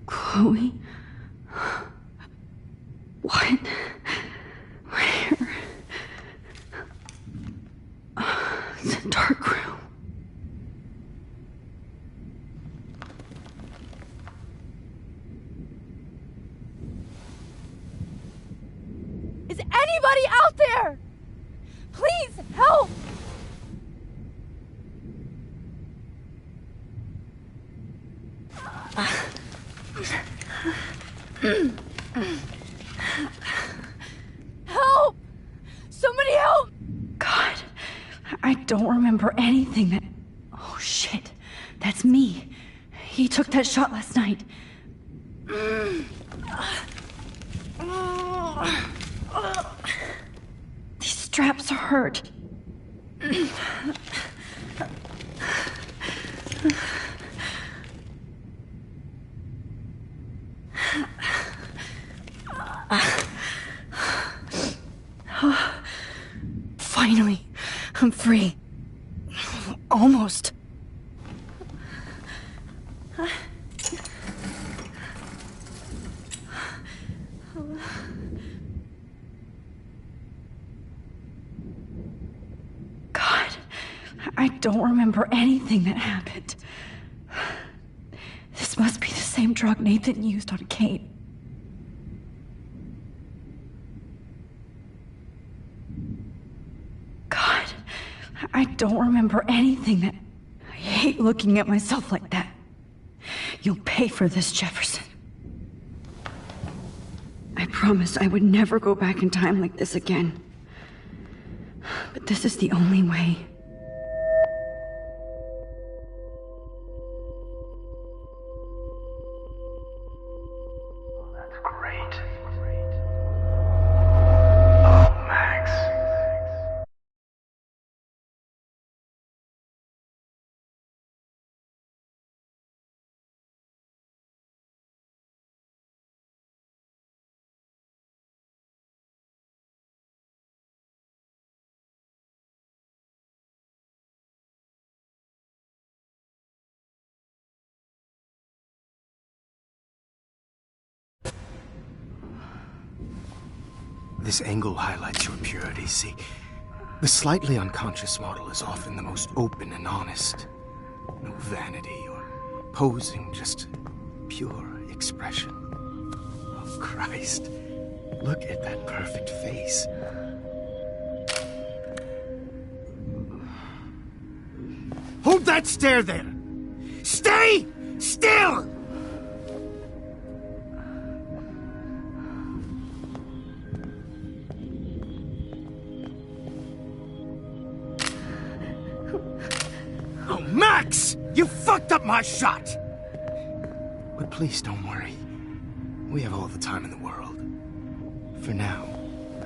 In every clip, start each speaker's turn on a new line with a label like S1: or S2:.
S1: Chloe? What? Where? It's a dark room.
S2: Is anybody out there? Please help! Help! Somebody help!
S1: God, I don't remember anything that... Oh, shit. That's me. He took that shot last night. These straps hurt. Finally, I'm free. Almost. God, I don't remember anything that happened. This must be the same drug Nathan used on Kate. God, I don't remember anything that... I hate looking at myself like that. You'll pay for this, Jefferson. I promised I would never go back in time like this again. But this is the only way.
S3: That's great. Oh, Max. This angle highlights your purity, see? The slightly unconscious model is often the most open and honest. No vanity or posing, just pure expression. Oh, Christ. Look at that perfect face. Hold that stare there! Stay still! Oh, Max! You fucked up my shot! But please don't worry. We have all the time in the world. For now,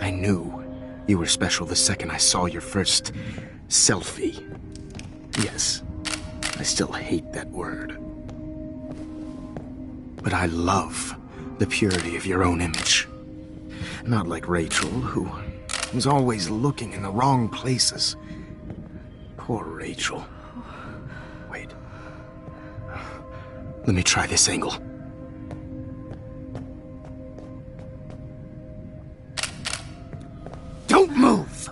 S3: I knew you were special the second I saw your first selfie. Yes, I still hate that word. But I love the purity of your own image. Not like Rachel, who was always looking in the wrong places. Poor Rachel. Wait. Let me try this angle. Don't move!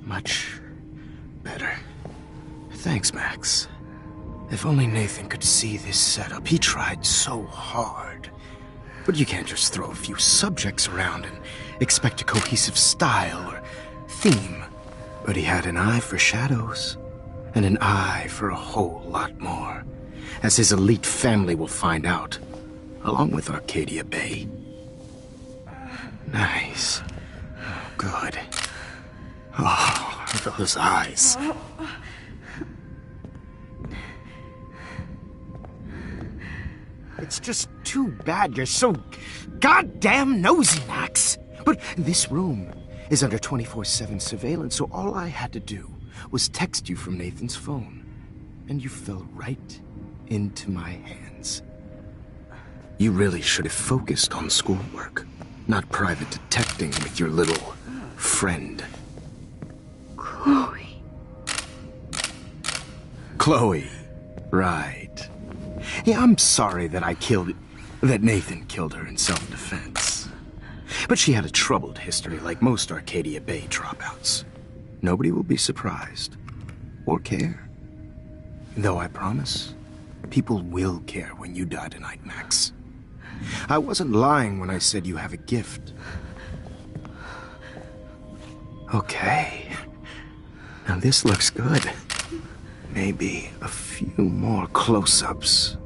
S3: Much better. Thanks, Max. If only Nathan could see this setup. He tried so hard. But you can't just throw a few subjects around and expect a cohesive style or theme. But he had an eye for shadows, and an eye for a whole lot more, as his elite family will find out, along with Arcadia Bay. Nice. Oh, good. Oh, those eyes. It's just too bad you're so goddamn nosy, Max. But this room is under 24/7 surveillance, so all I had to do was text you from Nathan's phone. And you fell right into my hands. You really should have focused on schoolwork, not private detecting with your little friend.
S1: Chloe.
S3: Chloe. Right. Yeah, I'm sorry that Nathan killed her in self-defense. But she had a troubled history like most Arcadia Bay dropouts. Nobody will be surprised. Or care. Though I promise, people will care when you die tonight, Max. I wasn't lying when I said you have a gift. Okay. Now this looks good. Maybe a few more close-ups.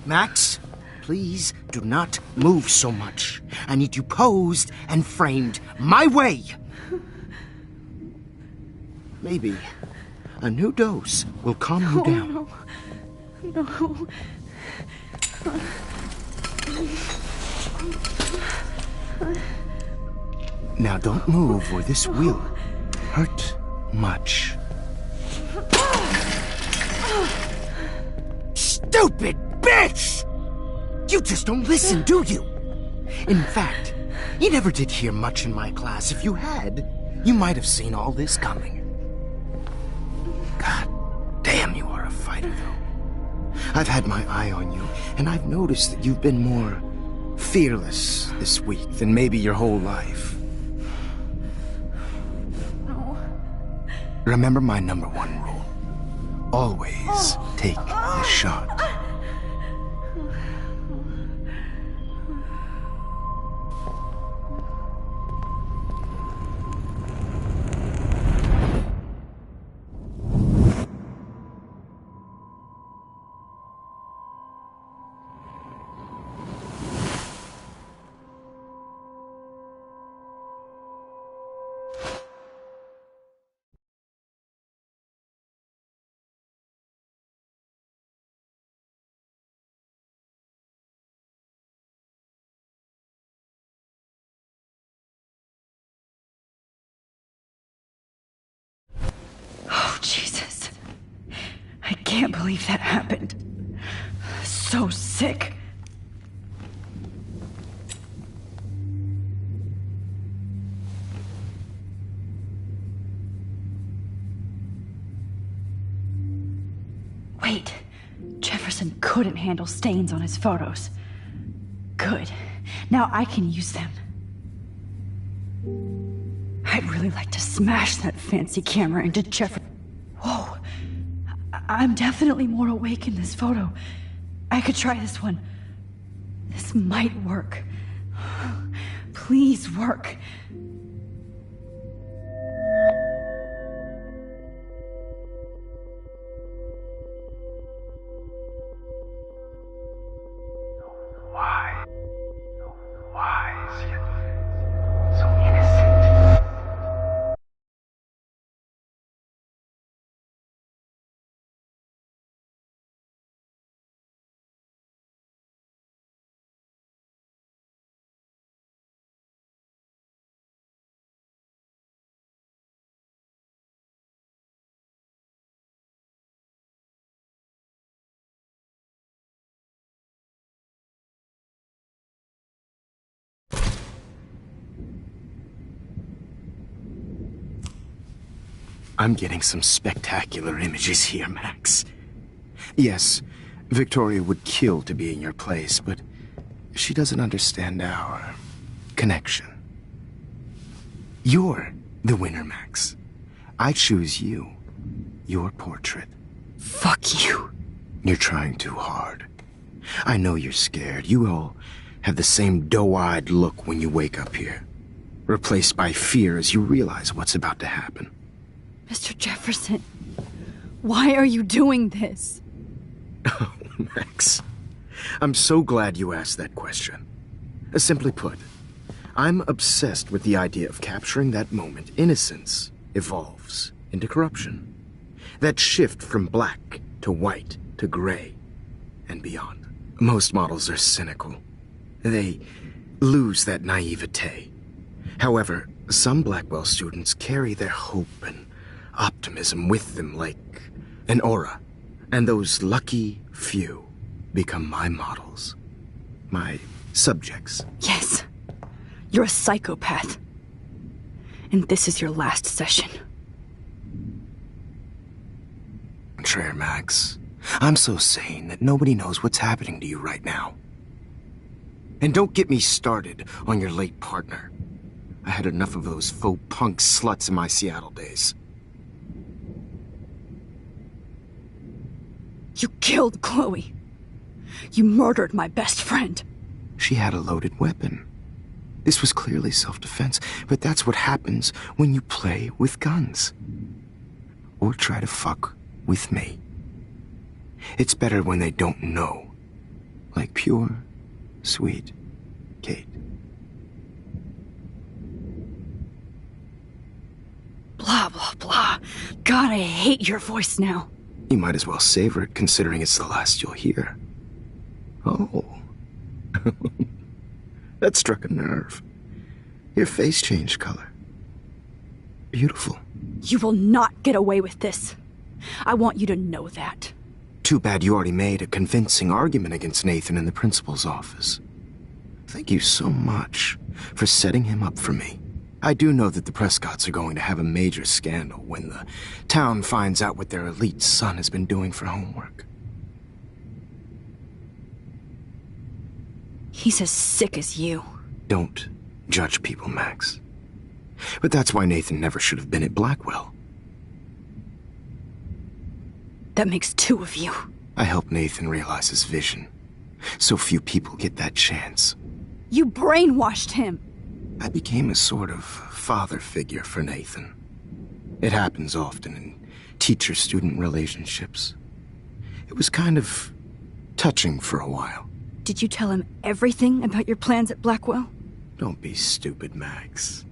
S3: Max, please do not move so much. I need you posed and framed my way. Maybe a new dose will calm you down.
S1: No.
S3: Now don't move or this will hurt much. Stupid bitch! You just don't listen, do you? In fact, you never did hear much in my class. If you had, you might have seen all this coming. God damn, you are a fighter, though. I've had my eye on you, and I've noticed that you've been more fearless this week than maybe your whole life.
S1: No.
S3: Remember my #1 rule. Always take the shot.
S1: Oh, Jesus. I can't believe that happened. So sick. Wait. Jefferson couldn't handle stains on his photos. Good. Now I can use them. I'd really like to smash that fancy camera into Jefferson. Whoa. I'm definitely more awake in this photo. I could try this one. This might work. Please work.
S3: Wise yet so innocent. I'm getting some spectacular images here, Max. Yes, Victoria would kill to be in your place, but she doesn't understand our connection. You're the winner, Max. I choose you. Your portrait.
S1: Fuck you.
S3: You're trying too hard. I know you're scared. You all have the same doe-eyed look when you wake up here, replaced by fear as you realize what's about to happen.
S1: Mr. Jefferson, why are you doing this?
S3: Oh, Max. I'm so glad you asked that question. Simply put, I'm obsessed with the idea of capturing that moment innocence evolves into corruption. That shift from black to white to gray and beyond. Most models are cynical. They lose that naivete. However, some Blackwell students carry their hope and optimism with them like an aura. And those lucky few become my models. My subjects.
S1: Yes. You're a psychopath. And this is your last session.
S3: Sure, Max. I'm so sane that nobody knows what's happening to you right now. And don't get me started on your late partner. I had enough of those faux punk sluts in my Seattle days.
S1: You killed Chloe. You murdered my best friend.
S3: She had a loaded weapon. This was clearly self-defense, but that's what happens when you play with guns. Or try to fuck with me. It's better when they don't know. Like pure, sweet Kate.
S1: Blah, blah, blah. God, I hate your voice now.
S3: You might as well savor it, considering it's the last you'll hear. Oh. That struck a nerve. Your face changed color. Beautiful.
S1: You will not get away with this. I want you to know that.
S3: Too bad you already made a convincing argument against Nathan in the principal's office. Thank you so much for setting him up for me. I do know that the Prescotts are going to have a major scandal when the town finds out what their elite son has been doing for homework.
S1: He's as sick as you.
S3: Don't judge people, Max. But that's why Nathan never should have been at Blackwell.
S1: That makes two of you.
S3: I helped Nathan realize his vision. So few people get that chance.
S1: You brainwashed him.
S3: I became a sort of father figure for Nathan. It happens often in teacher-student relationships. It was kind of touching for a while.
S1: Did you tell him everything about your plans at Blackwell?
S3: Don't be stupid, Max.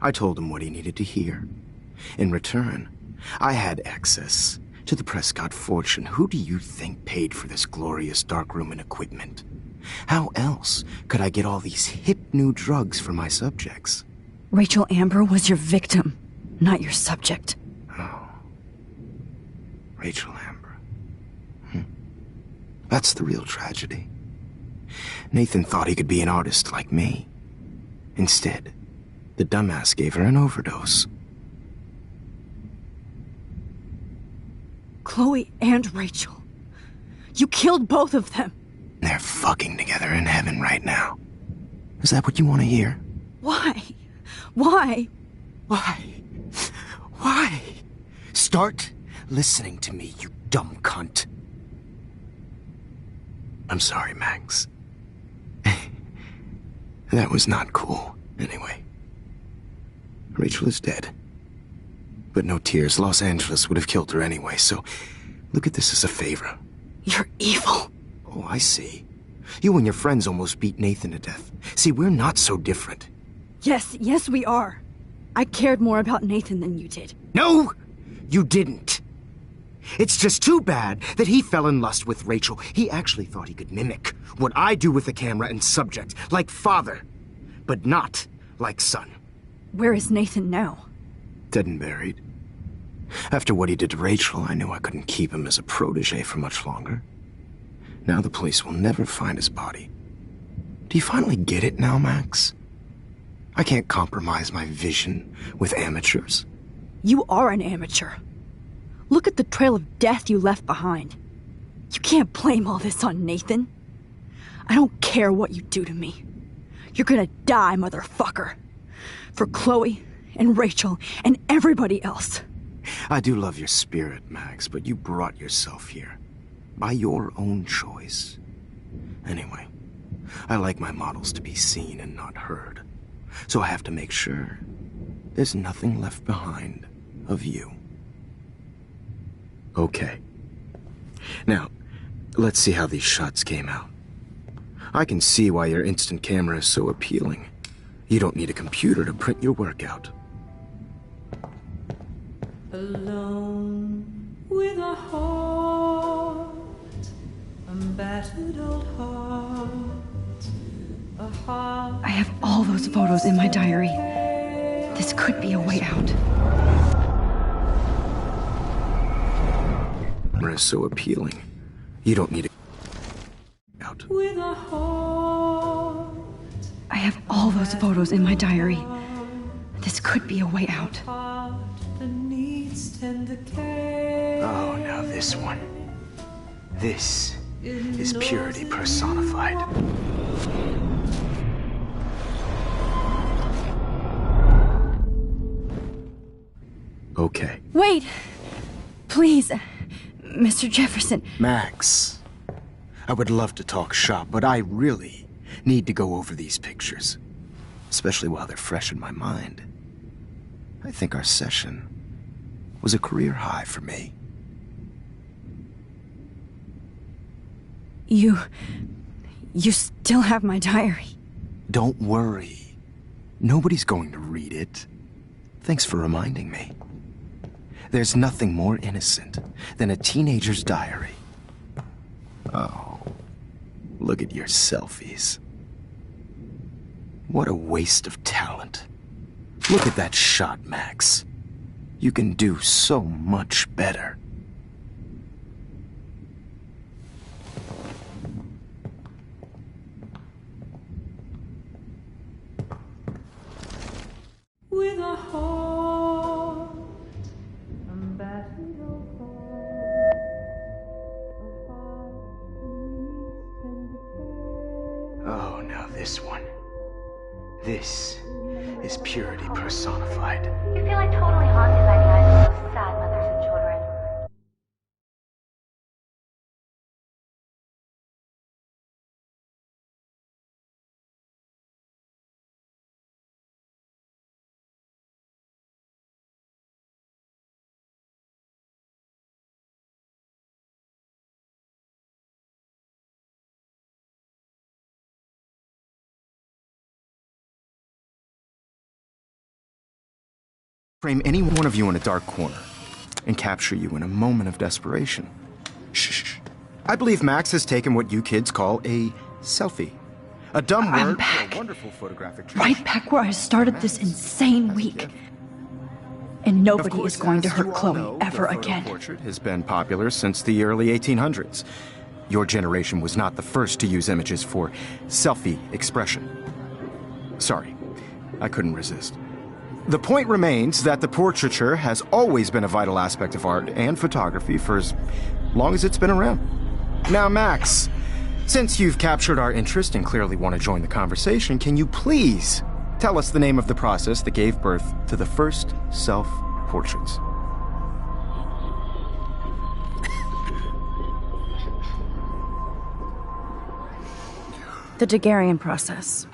S3: I told him what he needed to hear. In return, I had access to the Prescott fortune. Who do you think paid for this glorious darkroom and equipment? How else could I get all these hip new drugs for my subjects?
S1: Rachel Amber was your victim, not your subject.
S3: Oh. Rachel Amber. That's the real tragedy. Nathan thought he could be an artist like me. Instead, the dumbass gave her an overdose.
S1: Chloe and Rachel. You killed both of them.
S3: They're fucking together in heaven right now. Is that what you want to hear?
S1: Why? Why?
S3: Why? Why? Start listening to me, you dumb cunt. I'm sorry, Max. That was not cool, anyway. Rachel is dead. But no tears. Los Angeles would have killed her anyway, so look at this as a favor.
S1: You're evil.
S3: Oh, I see. You and your friends almost beat Nathan to death. See, we're not so different.
S1: Yes, we are. I cared more about Nathan than you did.
S3: No, you didn't. It's just too bad that he fell in lust with Rachel. He actually thought he could mimic what I do with the camera and subject, like father, but not like son.
S1: Where is Nathan now?
S3: Dead and buried. After what he did to Rachel, I knew I couldn't keep him as a protege for much longer. Now the police will never find his body. Do you finally get it now, Max? I can't compromise my vision with amateurs.
S1: You are an amateur. Look at the trail of death you left behind. You can't blame all this on Nathan. I don't care what you do to me. You're gonna die, motherfucker. For Chloe and Rachel and everybody else.
S3: I do love your spirit, Max, but you brought yourself here. By your own choice. Anyway, I like my models to be seen and not heard. So I have to make sure there's nothing left behind of you. Okay. Now, let's see how these shots came out. I can see why your instant camera is so appealing. You don't need a computer to print your work out.
S4: Alone with a heart, a battered old heart, a heart.
S1: I have all those photos in my diary. This could be a way out.
S3: It's so appealing. You don't need it out.
S4: With a heart,
S1: I have all those photos in my diary. This could be a way out.
S4: heart that needs tender care.
S3: Oh, now this one. This is purity personified. Okay.
S1: Wait! Please, Mr. Jefferson.
S3: Max, I would love to talk shop, but I really need to go over these pictures. Especially while they're fresh in my mind. I think our session was a career high for me.
S1: You still have my diary.
S3: Don't worry. Nobody's going to read it. Thanks for reminding me. There's nothing more innocent than a teenager's diary. Oh, look at your selfies. What a waste of talent. Look at that shot, Max. You can do so much better.
S4: With a heart, a battered old heart, a heart that needs tender care.
S3: Oh, now this one. This is purity personified.
S5: You feel like totally haunted by the eyes of those sad mothers and children.
S3: Frame any one of you in a dark corner and capture you in a moment of desperation. Shh. I believe Max has taken what you kids call a selfie. A dumb
S1: I'm
S3: word
S1: back.
S3: for a wonderful photographic
S1: Right back where I started this insane week. And nobody is going to hurt Chloe ever again.
S3: The portrait has been popular since the early 1800s. Your generation was not the first to use images for selfie expression. Sorry, I couldn't resist. The point remains that the portraiture has always been a vital aspect of art and photography for as long as it's been around. Now, Max, since you've captured our interest and clearly want to join the conversation, can you please tell us the name of the process that gave birth to the first self-portraits?
S1: The Daguerrean process.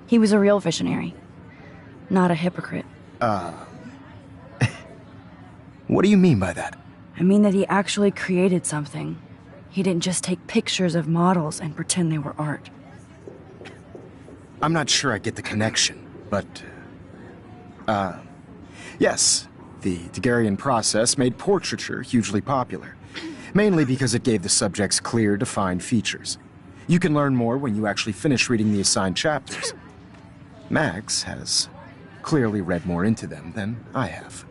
S1: He was a real visionary, not a hypocrite.
S3: What do you mean by that?
S1: I mean that he actually created something. He didn't just take pictures of models and pretend they were art.
S3: I'm not sure I get the connection, but... yes, the Daguerrean process made portraiture hugely popular, mainly because it gave the subjects clear, defined features. You can learn more when you actually finish reading the assigned chapters. Max has clearly read more into them than I have.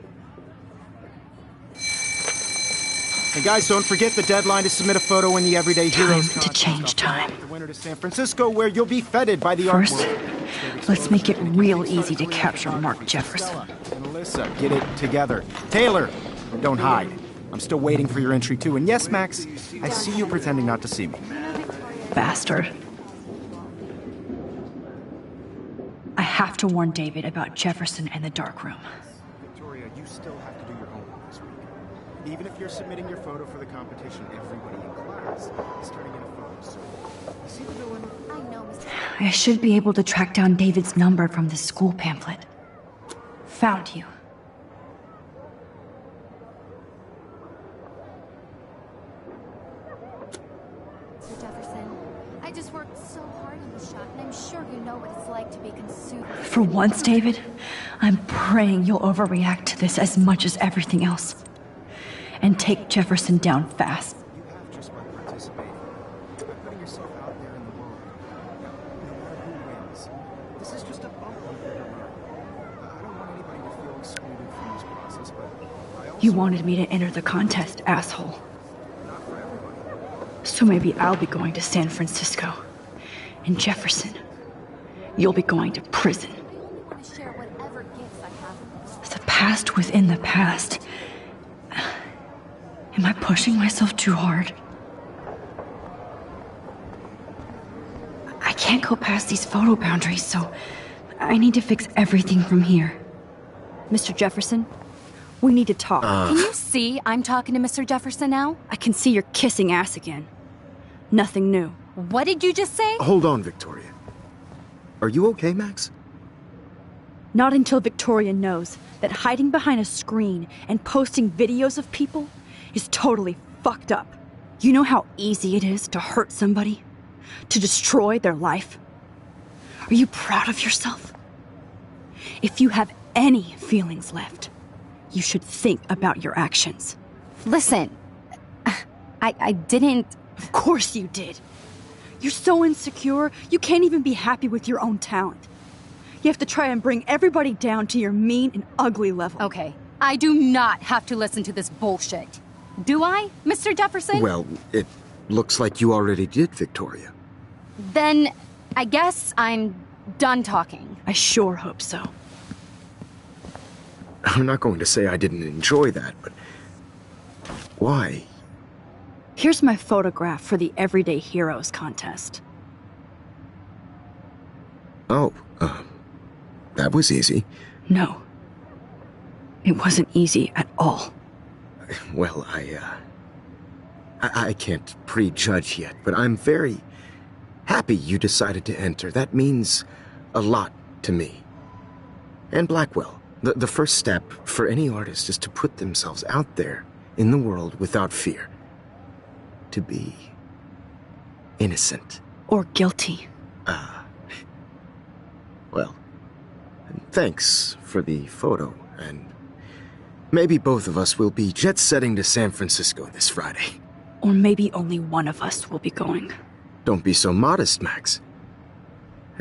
S3: Hey guys, don't forget the deadline to submit a photo in the Everyday Heroes
S1: Time to change time.
S3: The winter to San Francisco, where you'll be feted by the
S1: First,
S3: art world.
S1: let's make it real easy to capture Mark Jefferson.
S3: And Alyssa, get it together. Taylor, don't hide. I'm still waiting for your entry too. And yes, Max, I see you pretending not to see me.
S1: Bastard. I have to warn David about Jefferson and the dark room.
S3: Victoria, you still have to do your homework this week. Even if you're submitting your photo for the competition, everybody in class is turning in a photo. So, you see the villain?
S5: I know, Mr.
S1: I should be able to track down David's number from the school pamphlet. Found you.
S5: Mr. Jefferson, I just worked so hard on the shot, and I'm sure you know what it's like to be consumed.
S1: For once, David, I'm praying you'll overreact to this as much as everything else. and take Jefferson down fast.
S3: You have just by participating, by putting yourself out there in the world. No matter who wins, this is just a bump on your road. I don't want anybody to feel excluded from this process, but I also...
S1: You wanted me to enter the contest, asshole.
S3: Not for everybody.
S1: So maybe I'll be going to San Francisco. And Jefferson, you'll be going to prison.
S5: I only want to share whatever gifts I have.
S1: The past within the past. Am I pushing myself too hard? I can't go past these photo boundaries, so I need to fix everything from here. Mr. Jefferson, we need to talk.
S5: Can you see I'm talking to Mr. Jefferson now?
S1: I can see you're kissing ass again. Nothing new.
S5: What did you just say?
S3: Hold on, Victoria. Are you okay, Max?
S1: Not until Victoria knows that hiding behind a screen and posting videos of people is totally fucked up. You know how easy it is to hurt somebody? To destroy their life? Are you proud of yourself? If you have any feelings left, you should think about your actions.
S5: Listen, I didn't...
S1: Of course you did. You're so insecure, you can't even be happy with your own talent. You have to try and bring everybody down to your mean and ugly level.
S5: Okay, I do not have to listen to this bullshit. Do I, Mr. Jefferson?
S3: Well, it looks like you already did, Victoria.
S5: Then I guess I'm done talking.
S1: I sure hope so.
S3: I'm not going to say I didn't enjoy that, but... why?
S1: Here's my photograph for the Everyday Heroes contest.
S3: Oh, that was easy.
S1: No. It wasn't easy at all.
S3: Well, I can't prejudge yet, but I'm very happy you decided to enter. That means a lot to me. And Blackwell. The first step for any artist is to put themselves out there in the world without fear. To be innocent.
S1: Or guilty.
S3: Well, thanks for the photo, and maybe both of us will be jet-setting to San Francisco this Friday.
S1: Or maybe only one of us will be going.
S3: Don't be so modest, Max.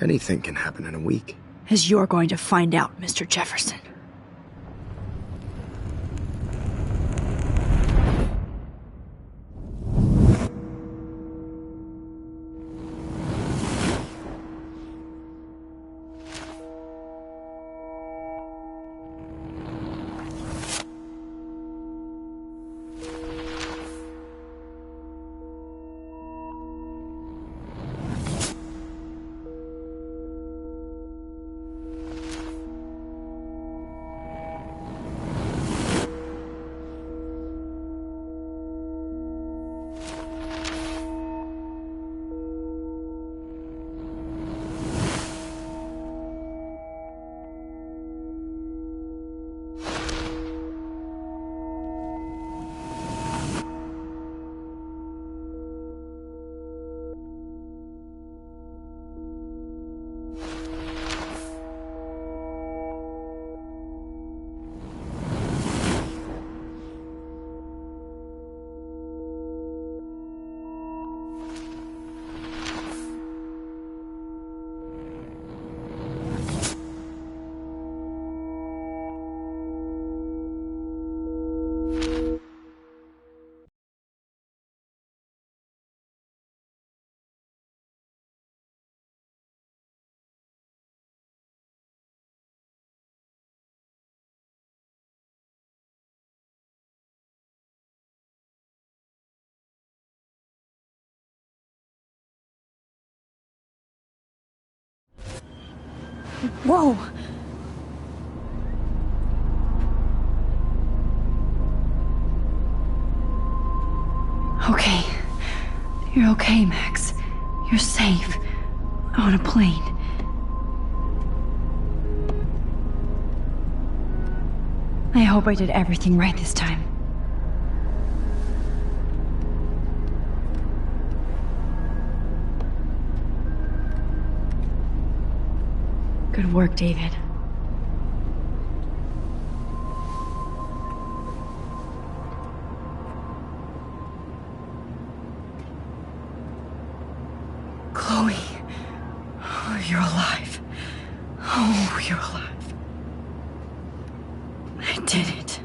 S3: Anything can happen in a week.
S1: As you're going to find out, Mr. Jefferson. Whoa! Okay. You're okay, Max. You're safe. On a plane. I hope I did everything right this time. Good work, David. I did it.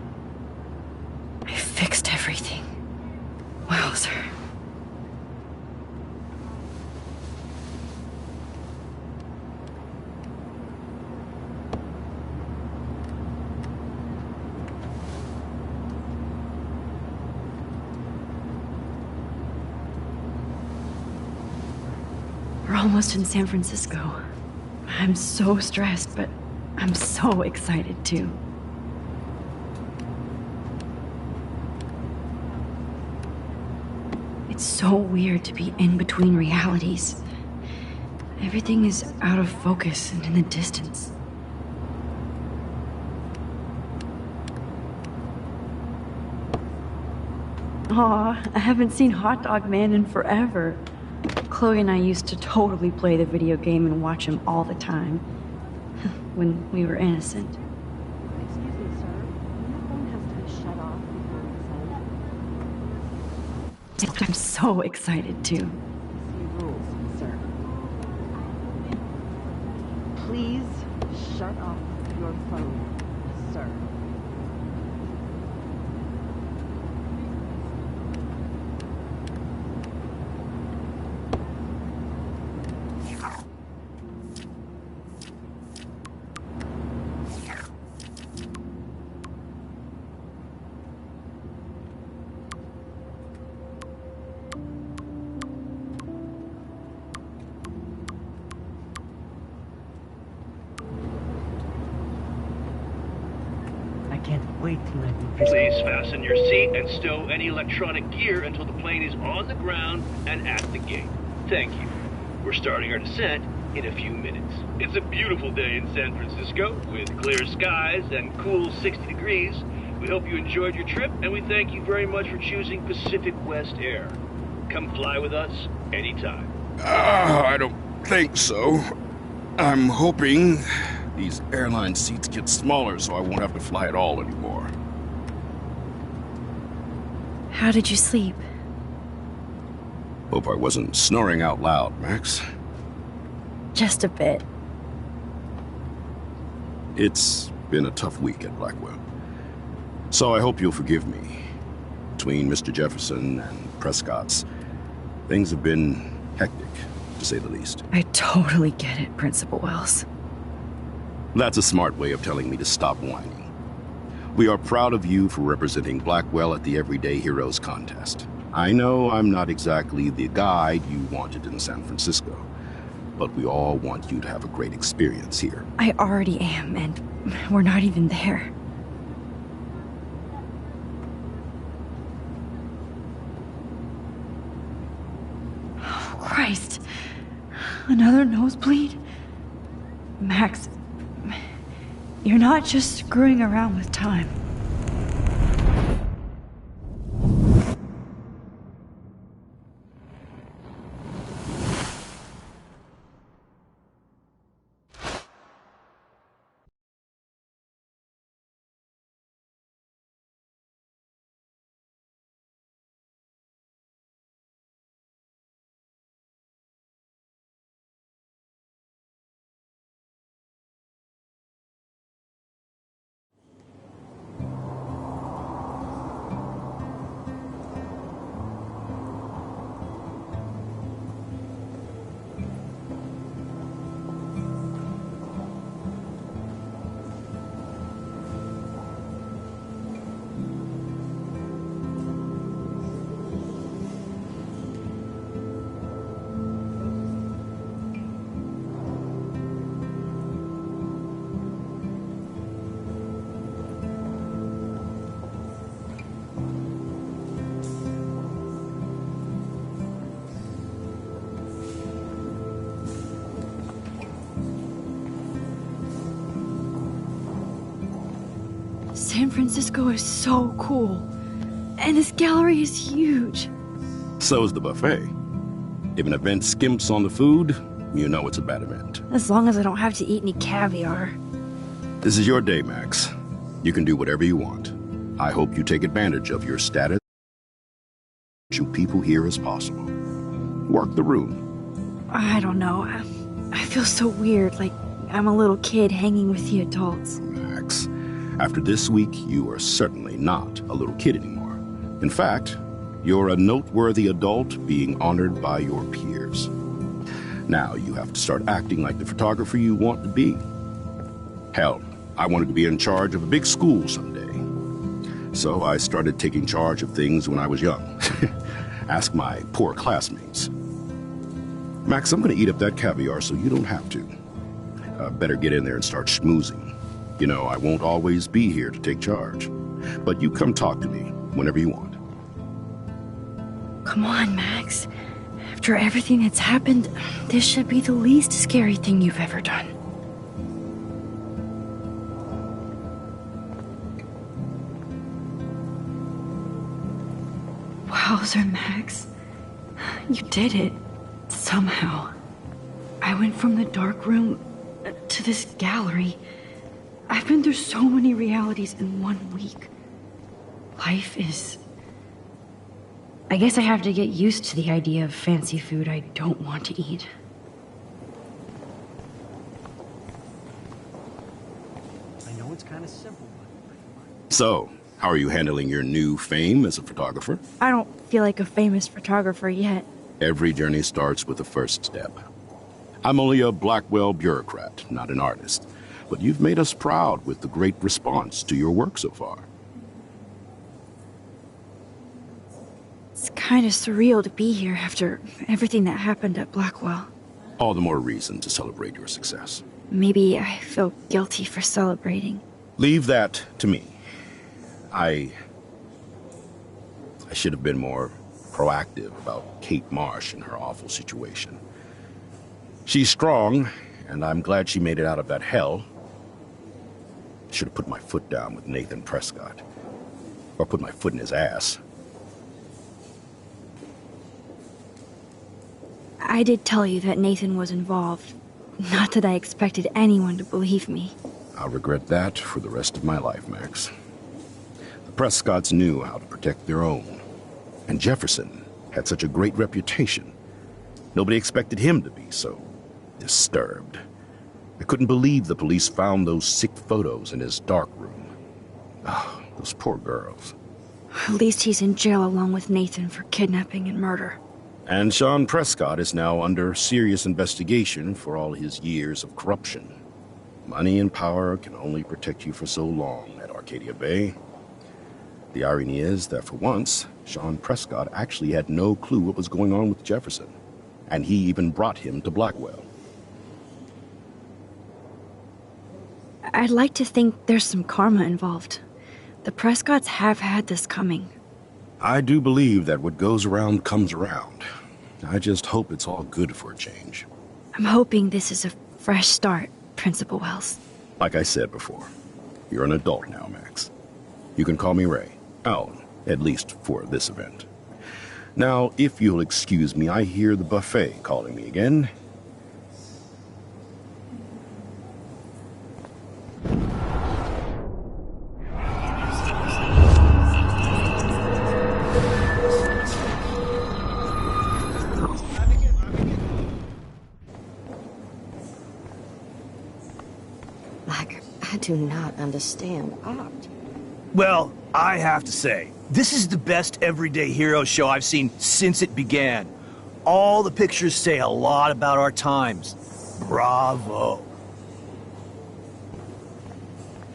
S1: I fixed everything. Wowzer. We're almost in San Francisco. I'm so stressed, but I'm so excited too. It's so weird to be in between realities. Everything is out of focus and in the distance. Aw, I haven't seen Hot Dog Man in forever. Chloe and I used to totally play the video game and watch him all the time. When we were innocent.
S4: Excuse me, sir. Your phone has to be shut off before we send.
S1: I'm so excited too.
S4: See rules, sir. Please shut off your phone, sir.
S6: I can't wait to let you
S7: Please fasten your seat and stow any electronic gear until the plane is on the ground and at the gate. Thank you. We're starting our descent in a few minutes. It's a beautiful day in San Francisco with clear skies and cool 60 degrees. We hope you enjoyed your trip, and we thank you very much for choosing Pacific West Air. Come fly with us anytime.
S3: I don't think so. I'm hoping these airline seats get smaller so I won't have to fly at all anymore.
S1: How did you sleep?
S3: Hope I wasn't snoring out loud, Max.
S1: Just a bit.
S3: It's been a tough week at Blackwell. So I hope you'll forgive me. Between Mr. Jefferson and Prescott's, things have been hectic, to say the least.
S1: I totally get it, Principal Wells.
S3: That's a smart way of telling me to stop whining. We are proud of you for representing Blackwell at the Everyday Heroes contest. I know I'm not exactly the guide you wanted in San Francisco, but we all want you to have a great experience here.
S1: I already am, and we're not even there. Oh, Christ. Another nosebleed? Max, you're not just screwing around with time. San Francisco is so cool. And this gallery is huge.
S3: So is the buffet. If an event skimps on the food, you know it's a bad event.
S1: As long as I don't have to eat any caviar.
S3: This is your day, Max. You can do whatever you want. I hope you take advantage of your status. You people here as possible. Work the room.
S1: I don't know. I feel so weird, like I'm a little kid hanging with the adults.
S3: Max,
S8: After this week, you are certainly not a little kid anymore. In fact, you're a noteworthy adult being honored by your peers. Now you have to start acting like the photographer you want to be. Hell, I wanted to be in charge of a big school someday. So I started taking charge of things when I was young. Ask my poor classmates. Max, I'm gonna eat up that caviar so you don't have to. Better get in there and start schmoozing. You know, I won't always be here to take charge. But you come talk to me whenever you want.
S1: Come on, Max. After everything that's happened, this should be the least scary thing you've ever done. Wowzer, Max. You did it. Somehow. I went from the dark room to this gallery. I've been through so many realities in 1 week. Life is... I guess I have to get used to the idea of fancy food I don't want to eat.
S6: I know it's kind of simple, but...
S8: So, how are you handling your new fame as a photographer?
S1: I don't feel like a famous photographer yet.
S8: Every journey starts with the first step. I'm only a Blackwell bureaucrat, not an artist. But you've made us proud with the great response to your work so far.
S1: It's kind of surreal to be here after everything that happened at Blackwell.
S8: All the more reason to celebrate your success.
S1: Maybe I feel guilty for celebrating.
S8: Leave that to me. I should have been more proactive about Kate Marsh and her awful situation. She's strong, and I'm glad she made it out of that hell. Should have put my foot down with Nathan Prescott. Or put my foot in his ass.
S1: I did tell you that Nathan was involved. Not that I expected anyone to believe me.
S8: I'll regret that for the rest of my life, Max. The Prescotts knew how to protect their own. And Jefferson had such a great reputation. Nobody expected him to be so disturbed. I couldn't believe the police found those sick photos in his dark room. Oh, those poor girls.
S1: At least he's in jail along with Nathan for kidnapping and murder.
S8: And Sean Prescott is now under serious investigation for all his years of corruption. Money and power can only protect you for so long at Arcadia Bay. The irony is that for once, Sean Prescott actually had no clue what was going on with Jefferson. And he even brought him to Blackwell.
S1: I'd like to think there's some karma involved. The Prescotts have had this coming.
S8: I do believe that what goes around comes around. I just hope it's all good for a change.
S1: I'm hoping this is a fresh start, Principal Wells.
S8: Like I said before, you're an adult now, Max. You can call me Ray. Alan, at least for this event. Now, if you'll excuse me, I hear the buffet calling me again.
S9: I do not understand art.
S10: Well, I have to say, this is the best everyday hero show I've seen since it began. All the pictures say a lot about our times. Bravo.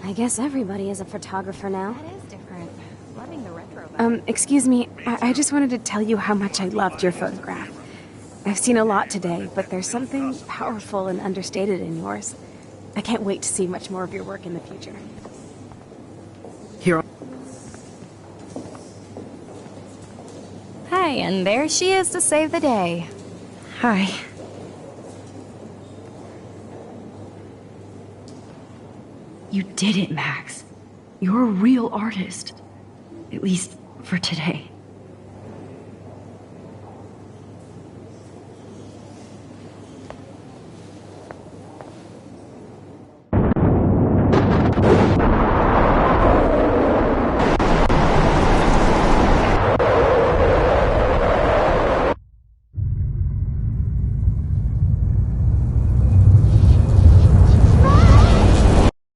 S9: I guess everybody is a photographer now.
S5: That is different. Loving the retro.
S2: Excuse me, I just wanted to tell you how much I loved your photograph. I've seen a lot today, but there's something powerful and understated in yours. I can't wait to see much more of your work in the future.
S6: Here.
S5: Hi, and there she is to save the day.
S1: Hi. You did it, Max. You're a real artist. At least for today.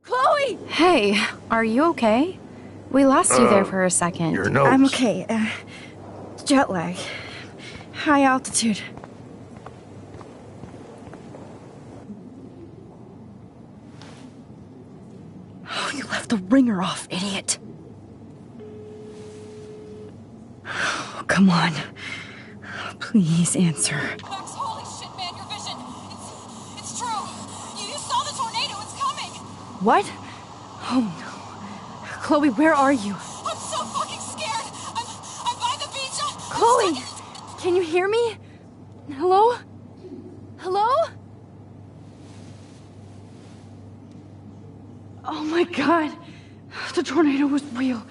S2: Chloe! Hey, are you okay? We lost you there for a second.
S3: Your notes.
S1: I'm okay. Jet lag. High altitude. Oh, you left the ringer off, idiot. Oh, come on. Please answer.
S11: Max, holy shit, man, your vision. It's true. You saw the tornado. It's coming.
S1: What? Oh no. Chloe, where are you?
S11: I'm so fucking scared. I'm by the beach.
S1: Chloe! Can you hear me? Hello? Hello? Oh my god. The tornado was real.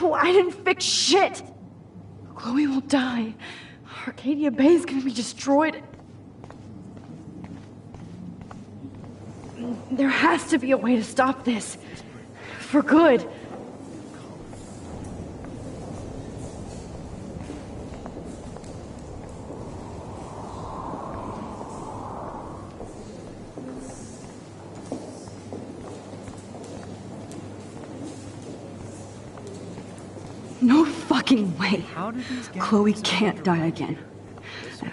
S1: Oh, I didn't fix shit. Chloe will die. Arcadia Bay is gonna be destroyed. There has to be a way to stop this. For good. No fucking way.
S6: How did these guys
S1: Chloe can't die again.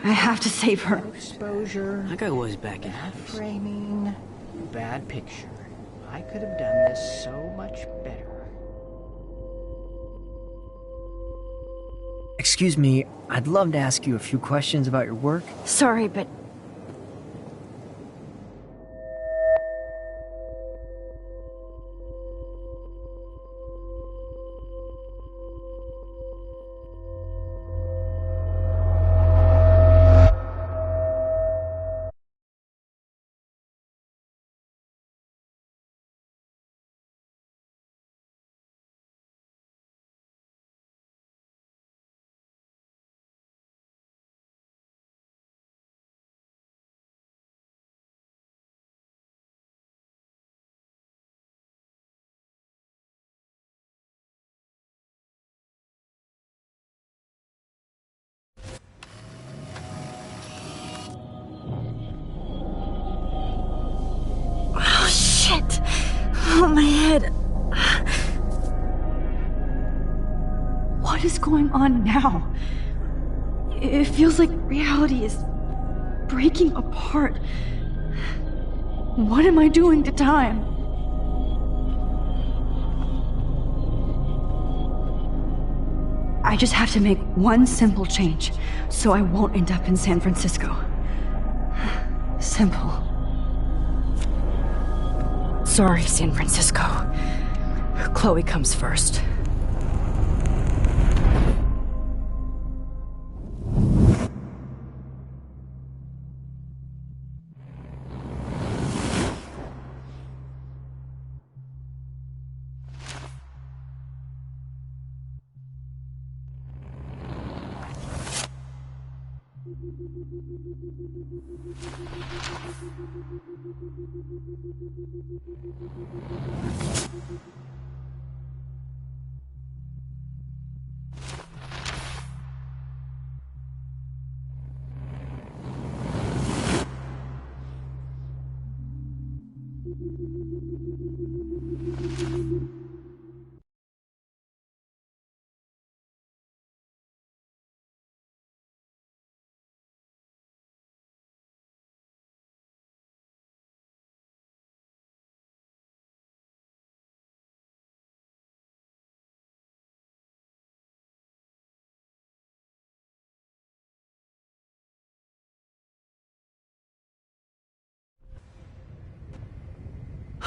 S1: I have to save her.
S6: exposure?
S12: Like I was back in
S6: Bad framing, bad picture. I could have done this so much better. Excuse me, I'd love to ask you a few questions about your work.
S1: Sorry, but shit! Oh, my head. What is going on now? It feels like reality is breaking apart. What am I doing to time? I just have to make one simple change, so I won't end up in San Francisco. Simple. Sorry, San Francisco. Chloe comes first.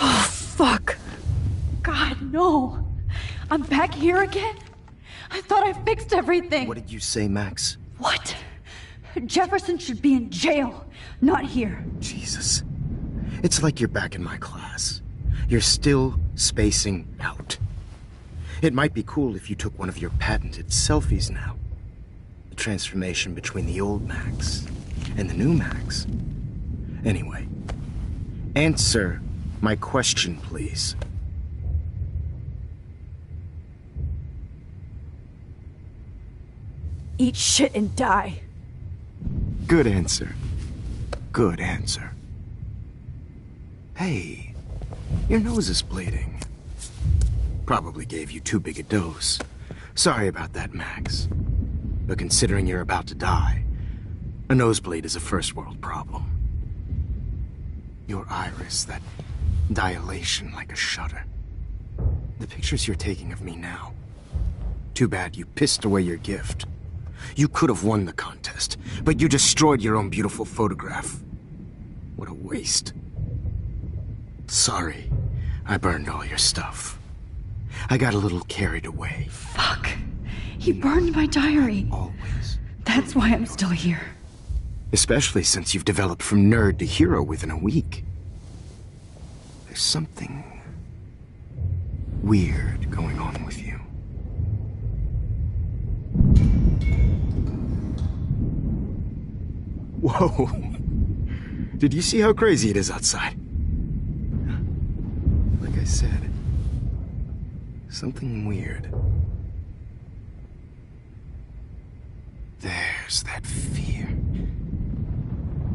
S1: Oh, fuck. God, no. I'm back here again? I thought I fixed everything.
S3: What did you say, Max?
S1: What? Jefferson should be in jail, not here.
S3: Jesus. It's like you're back in my class. You're still spacing out. It might be cool if you took one of your patented selfies now. The transformation between the old Max and the new Max. Anyway, answer my question, please.
S1: Eat shit and die.
S3: Good answer. Good answer. Hey, Your nose is bleeding. Probably gave you too big a dose. Sorry about that, Max. But considering you're about to die, a nosebleed is a first world problem. Your iris, that dilation like a shutter. The pictures you're taking of me now. Too bad you pissed away your gift. You could have won the contest, but you destroyed your own beautiful photograph. What a waste. Sorry, I burned all your stuff. I got a little carried away.
S1: Fuck. He burned my diary.
S3: Always.
S1: That's why I'm still here.
S3: Especially since you've developed from nerd to hero within a week. There's something weird going on with you. Whoa. Did you see how crazy it is outside? Like I said, something weird. There's that fear.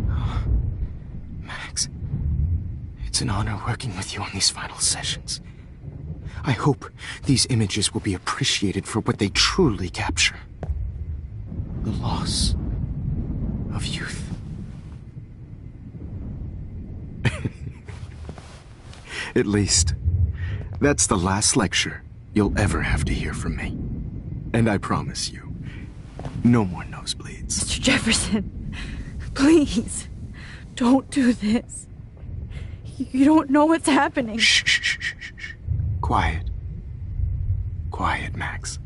S3: Oh, Max, it's an honor working with you on these final sessions. I hope these images will be appreciated for what they truly capture. The loss of youth. At least, that's the last lecture you'll ever have to hear from me. And I promise you, no more nosebleeds.
S1: Mr. Jefferson, please, don't do this. You don't know what's happening.
S3: Shh, shh, shh, shh, shh. Quiet. Quiet, Max.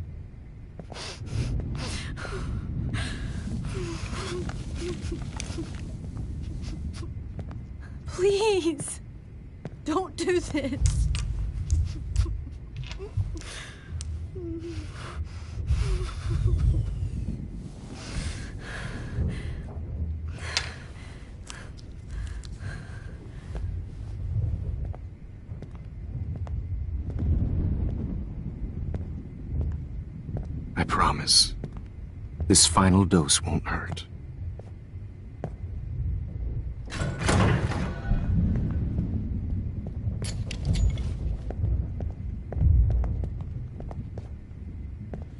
S1: Please, don't do this.
S3: I promise, this final dose won't hurt.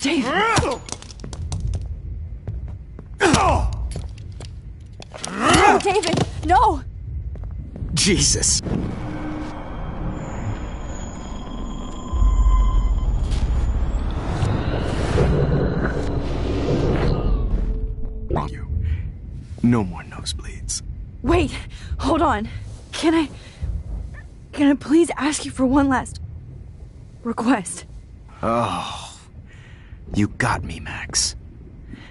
S1: David! No, David! No!
S3: Jesus! You. No more nosebleeds.
S1: Wait, hold on. Can I please ask you for one last request?
S3: Oh, you got me, Max.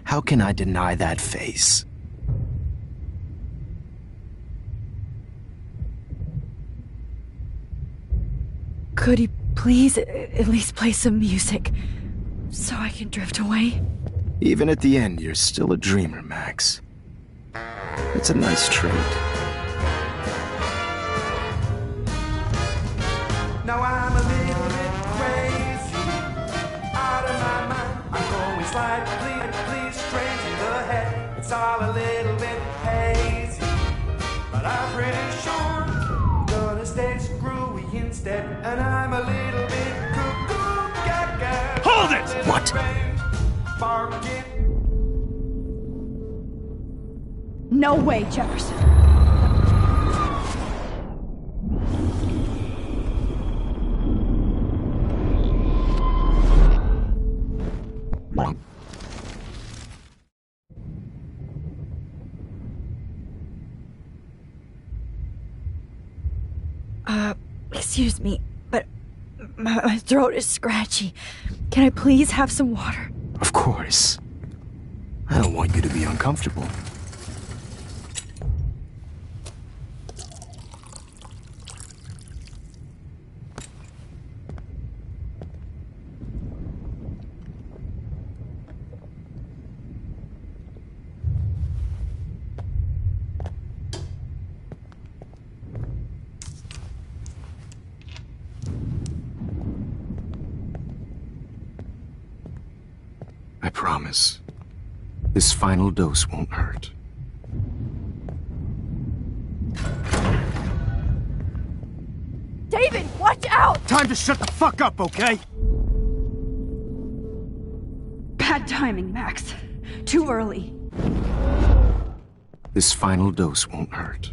S3: How can I deny that face?
S1: Could you please at least play some music so I can drift away?
S3: Even at the end, you're still a dreamer, Max. It's a nice trait.
S12: Now I'm a little bit crazy, out of my mind. I'm going slightly straight to the head. It's all a little bit hazy, but I'm pretty sure I'm gonna stay screwy instead. And I'm a little bit cuckoo gaga.
S10: Hold it!
S3: What?
S1: No way, Jefferson. Excuse me, but my throat is scratchy. Can I please have some water?
S3: Of course. I don't want you to be uncomfortable. I promise, this final dose won't hurt.
S1: David!
S10: Time to shut the fuck up, okay?
S1: Bad timing, Max. Too early.
S3: This final dose won't hurt.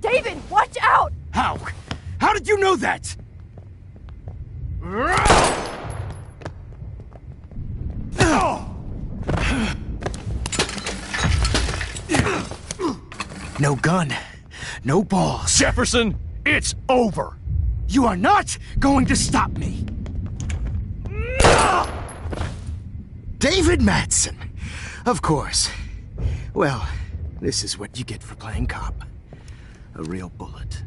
S1: David, watch out!
S10: How? How did you know that?
S3: No gun. No balls.
S10: Jefferson, it's over.
S3: You are not going to stop me. David Madsen. Of course. Well, this is what you get for playing cop. A real bullet.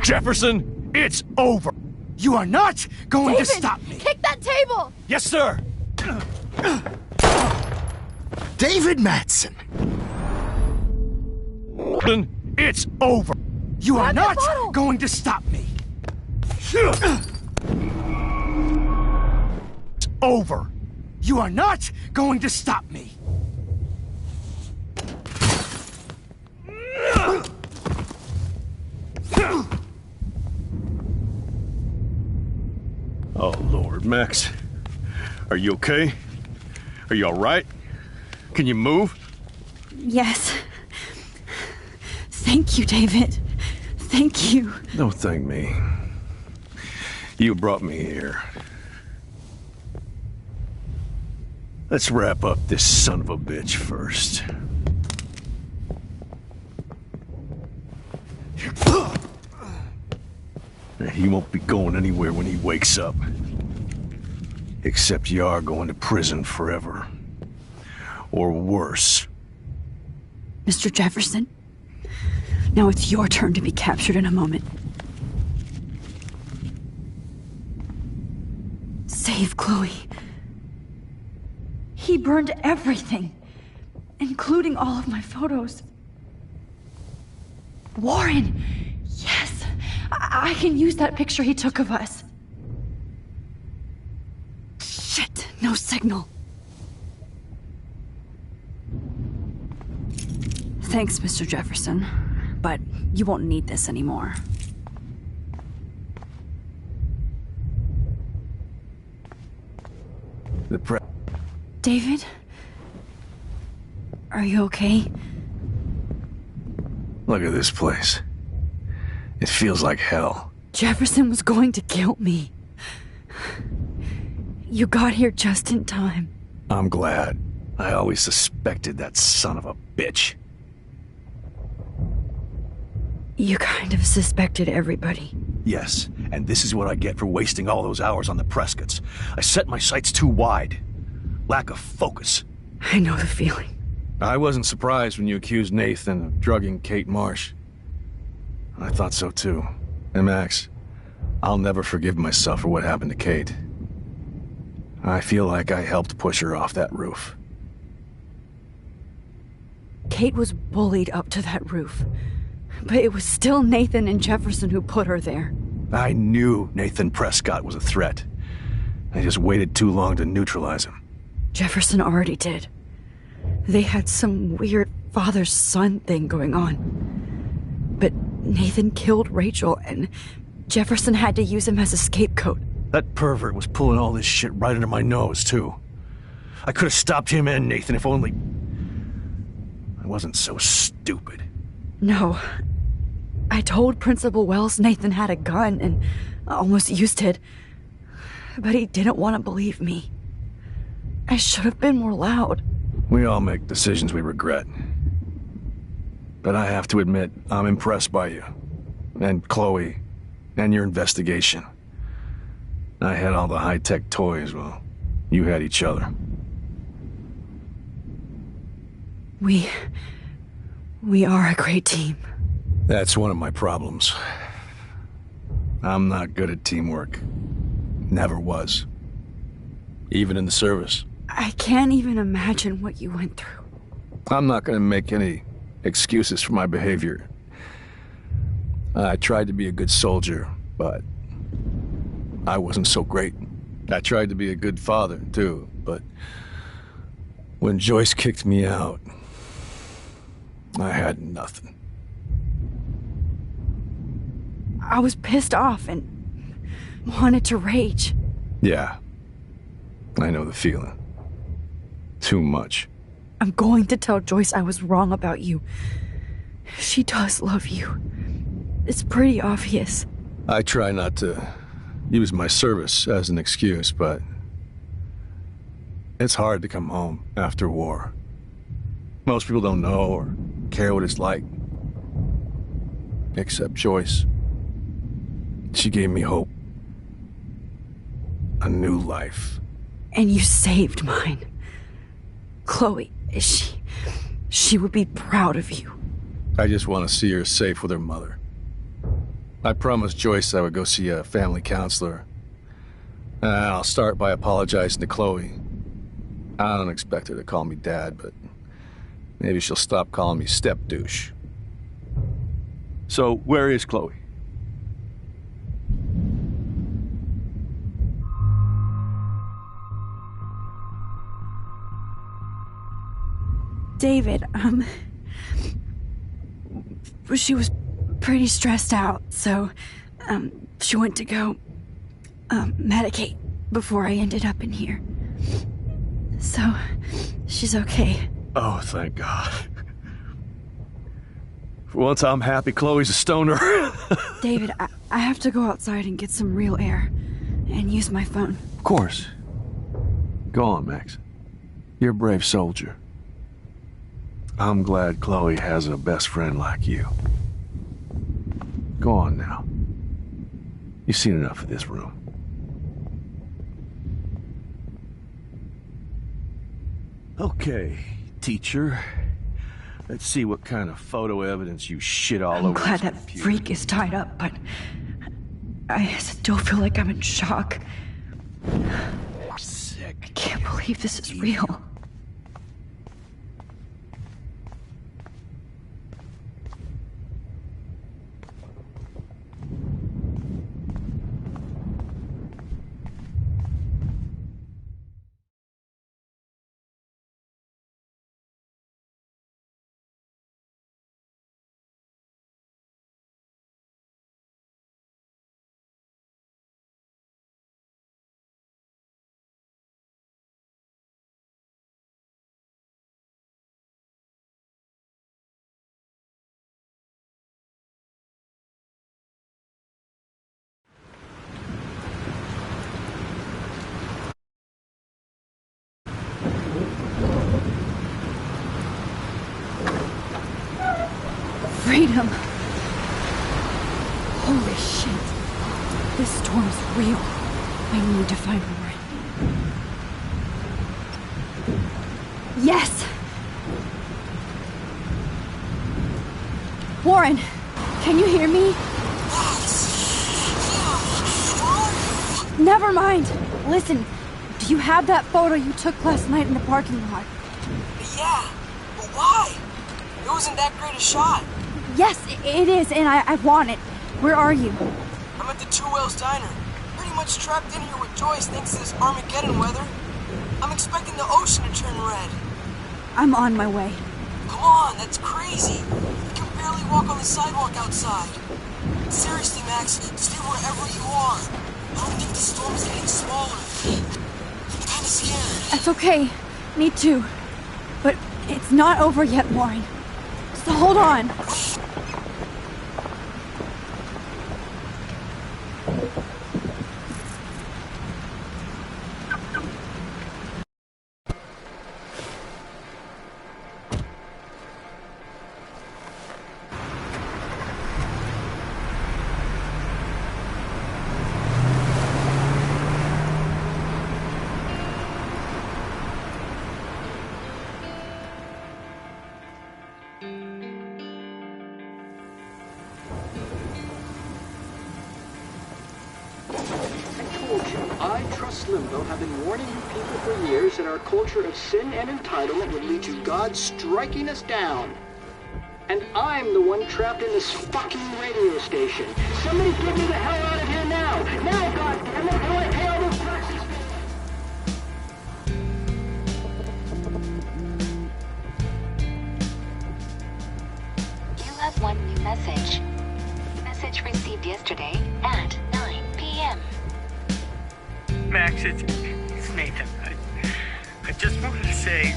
S10: Jefferson, it's over.
S3: You are not going to stop me.
S5: Kick that table!
S10: Yes, sir.
S3: David Madsen.
S10: It's over.
S3: You are
S5: Grab
S3: not
S5: that bottle.
S3: going to stop me.
S10: It's over.
S3: You are not going to stop me.
S10: Oh, Lord, Max. Are you okay? Are you all right? Can you move?
S1: Yes. Thank you, David. Thank you.
S10: Don't thank me. You brought me here. Let's wrap up this son of a bitch first. He won't be going anywhere when he wakes up. Except you are going to prison forever. Or worse.
S1: Mr. Jefferson, now it's your turn to be captured in a moment. Save Chloe. He burned everything, including all of my photos. Warren! Yes! I can use that picture he took of us. Shit! No signal. Thanks, Mr. Jefferson, but you won't need this anymore. David? Are you okay?
S10: Look at this place. It feels like hell.
S1: Jefferson was going to kill me. You got here just in time.
S10: I'm glad. I always suspected that son of a bitch.
S1: You kind of suspected everybody.
S10: Yes, and this is what I get for wasting all those hours on the Prescotts. I set my sights too wide. Lack of focus.
S1: I know the feeling.
S10: I wasn't surprised when you accused Nathan of drugging Kate Marsh. I thought so too. And Max, I'll never forgive myself for what happened to Kate. I feel like I helped push her off that roof.
S1: Kate was bullied up to that roof. But it was still Nathan and Jefferson who put her there.
S10: I knew Nathan Prescott was a threat. I just waited too long to neutralize him.
S1: Jefferson already did. They had some weird father-son thing going on. But Nathan killed Rachel, and Jefferson had to use him as a scapegoat.
S10: That pervert was pulling all this shit right under my nose, too. I could have stopped him and Nathan if only... I wasn't so stupid.
S1: No. I told Principal Wells Nathan had a gun and almost used it. But he didn't want to believe me. I should have been more loud.
S10: We all make decisions we regret. But I have to admit, I'm impressed by you. And Chloe. And your investigation. I had all the high-tech toys, well, you had each other.
S1: We are a great team.
S10: That's one of my problems. I'm not good at teamwork. Never was. Even in the service.
S1: I can't even imagine what you went through.
S10: I'm not gonna make any excuses for my behavior. I tried to be a good soldier, but I wasn't so great. I tried to be a good father, too, but when Joyce kicked me out, I had nothing.
S1: I was pissed off and wanted to rage.
S10: Yeah, I know the feeling. Too much.
S1: I'm going to tell Joyce I was wrong about you. She does love you. It's pretty obvious.
S10: I try not to use my service as an excuse, but it's hard to come home after war. Most people don't know or care what it's like. Except Joyce. She gave me hope. A new life.
S1: And you saved mine. Chloe, she would be proud of you.
S10: I just want to see her safe with her mother. I promised Joyce I would go see a family counselor. I'll start by apologizing to Chloe. I don't expect her to call me Dad, but maybe she'll stop calling me step-douche. So, where is Chloe?
S1: David, she was pretty stressed out, so, she went to go, medicate before I ended up in here. So, she's okay.
S10: Oh, thank God. For once I'm happy Chloe's a stoner.
S1: David, I have to go outside and get some real air, and use my phone.
S10: Of course. Go on, Max. You're a brave soldier. I'm glad Chloe has a best friend like you. Go on now. You've seen enough of this room. Okay, teacher. Let's see what kind of photo evidence you shit all over.
S1: I'm glad that freak is tied up, but I still feel like I'm in shock.
S10: Sick.
S1: I can't believe this is real. Freedom! Holy shit. This storm's real. I need to find Warren. Yes! Warren! Can you hear me? Never mind! Listen, do you have that photo you took last night in the parking lot?
S13: Yeah, but why? It wasn't that great a shot.
S1: Yes, it is, and I want it. Where are you?
S13: I'm at the Two Whales Diner. Pretty much trapped in here with Joyce thanks to this Armageddon weather. I'm expecting the ocean to turn red.
S1: I'm on my way.
S13: Come on, that's crazy. I can barely walk on the sidewalk outside. Seriously, Max, stay wherever you are. I don't think the storm is getting smaller. I'm kinda scared.
S1: That's okay. Me too. But it's not over yet, Warren. So hold on.
S6: Limbo have been warning you people for years that our culture of sin and entitlement would lead to God striking us down. And I'm the one trapped in this fucking radio station. Somebody get me the hell out of here now! Now, goddammit!
S14: Max, it's Nathan. I just wanted to say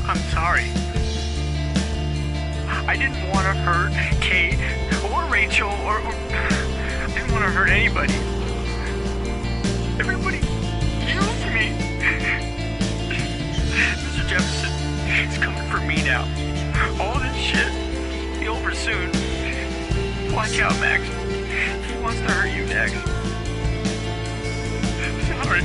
S14: I'm sorry. I didn't want to hurt Kate or Rachel or I didn't want to hurt anybody. Everybody used me. Mr. Jefferson, it's coming for me now. All this shit will be over soon. Watch out, Max. He wants to hurt you next. Sorry.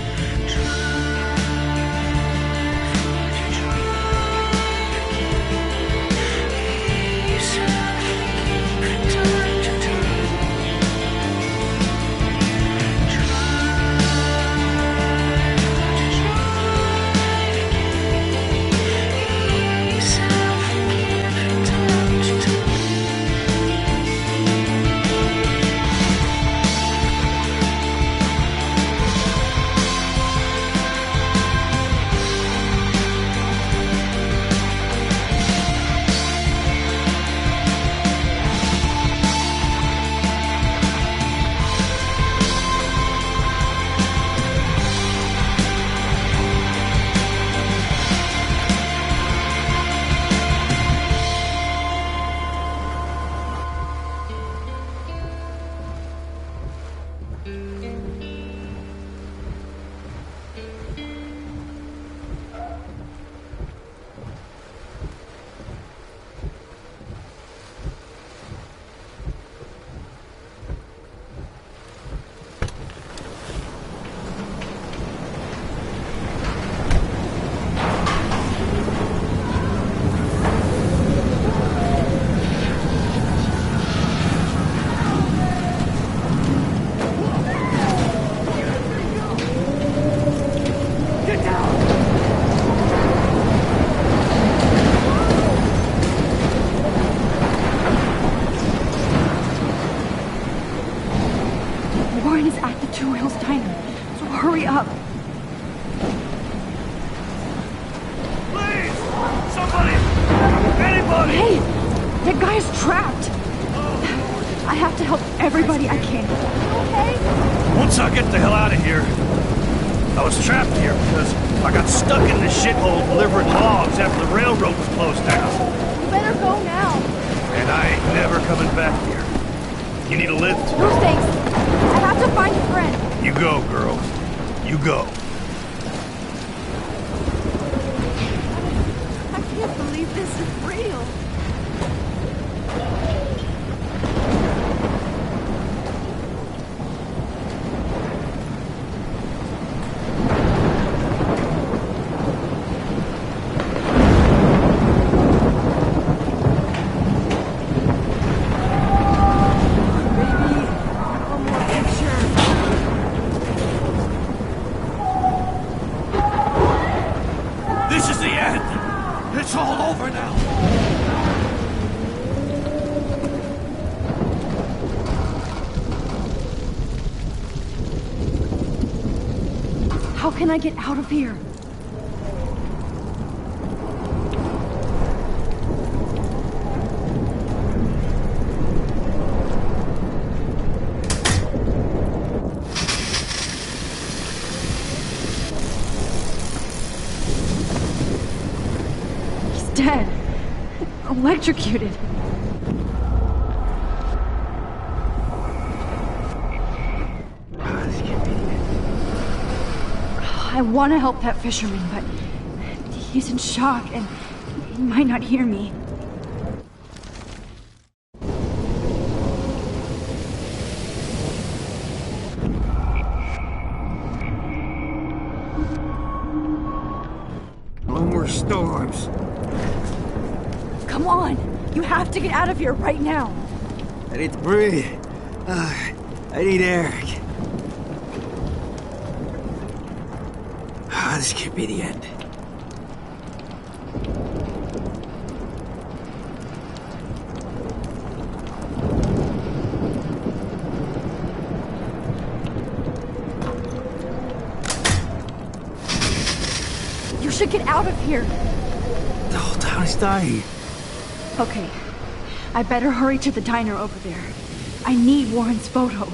S1: How can I get out of here? He's dead. Electrocuted. I want to help that fisherman, but he's in shock and he might not hear me.
S15: No more storms.
S1: Come on! You have to get out of here right now!
S15: I need to breathe. I need air. This can't be the end.
S1: You should get out of here!
S15: The whole town is dying.
S1: Okay. I better hurry to the diner over there. I need Warren's photo.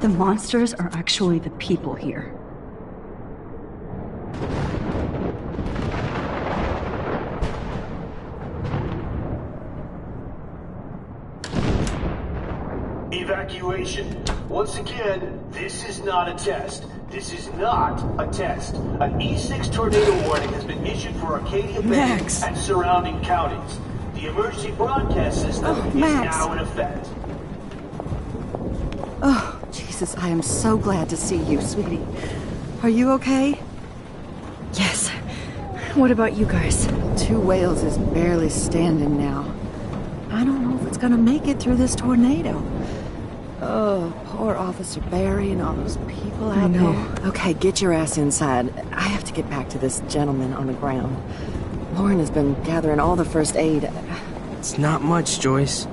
S1: The monsters are actually the people here.
S7: Evacuation. Once again, this is not a test. This is not a test. An E6 tornado warning has been issued for Arcadia Bay and surrounding counties. The emergency broadcast system is now in effect.
S16: Oh, Jesus, I am so glad to see you, sweetie. Are you okay?
S1: Yes. What about you guys?
S16: 2 Whales is barely standing now. I don't know if it's gonna make it through this tornado. Oh, poor Officer Barry and all those people out there. Okay, get your ass inside. I have to get back to this gentleman on the ground. Lauren has been gathering all the first aid.
S17: It's not much, Joyce,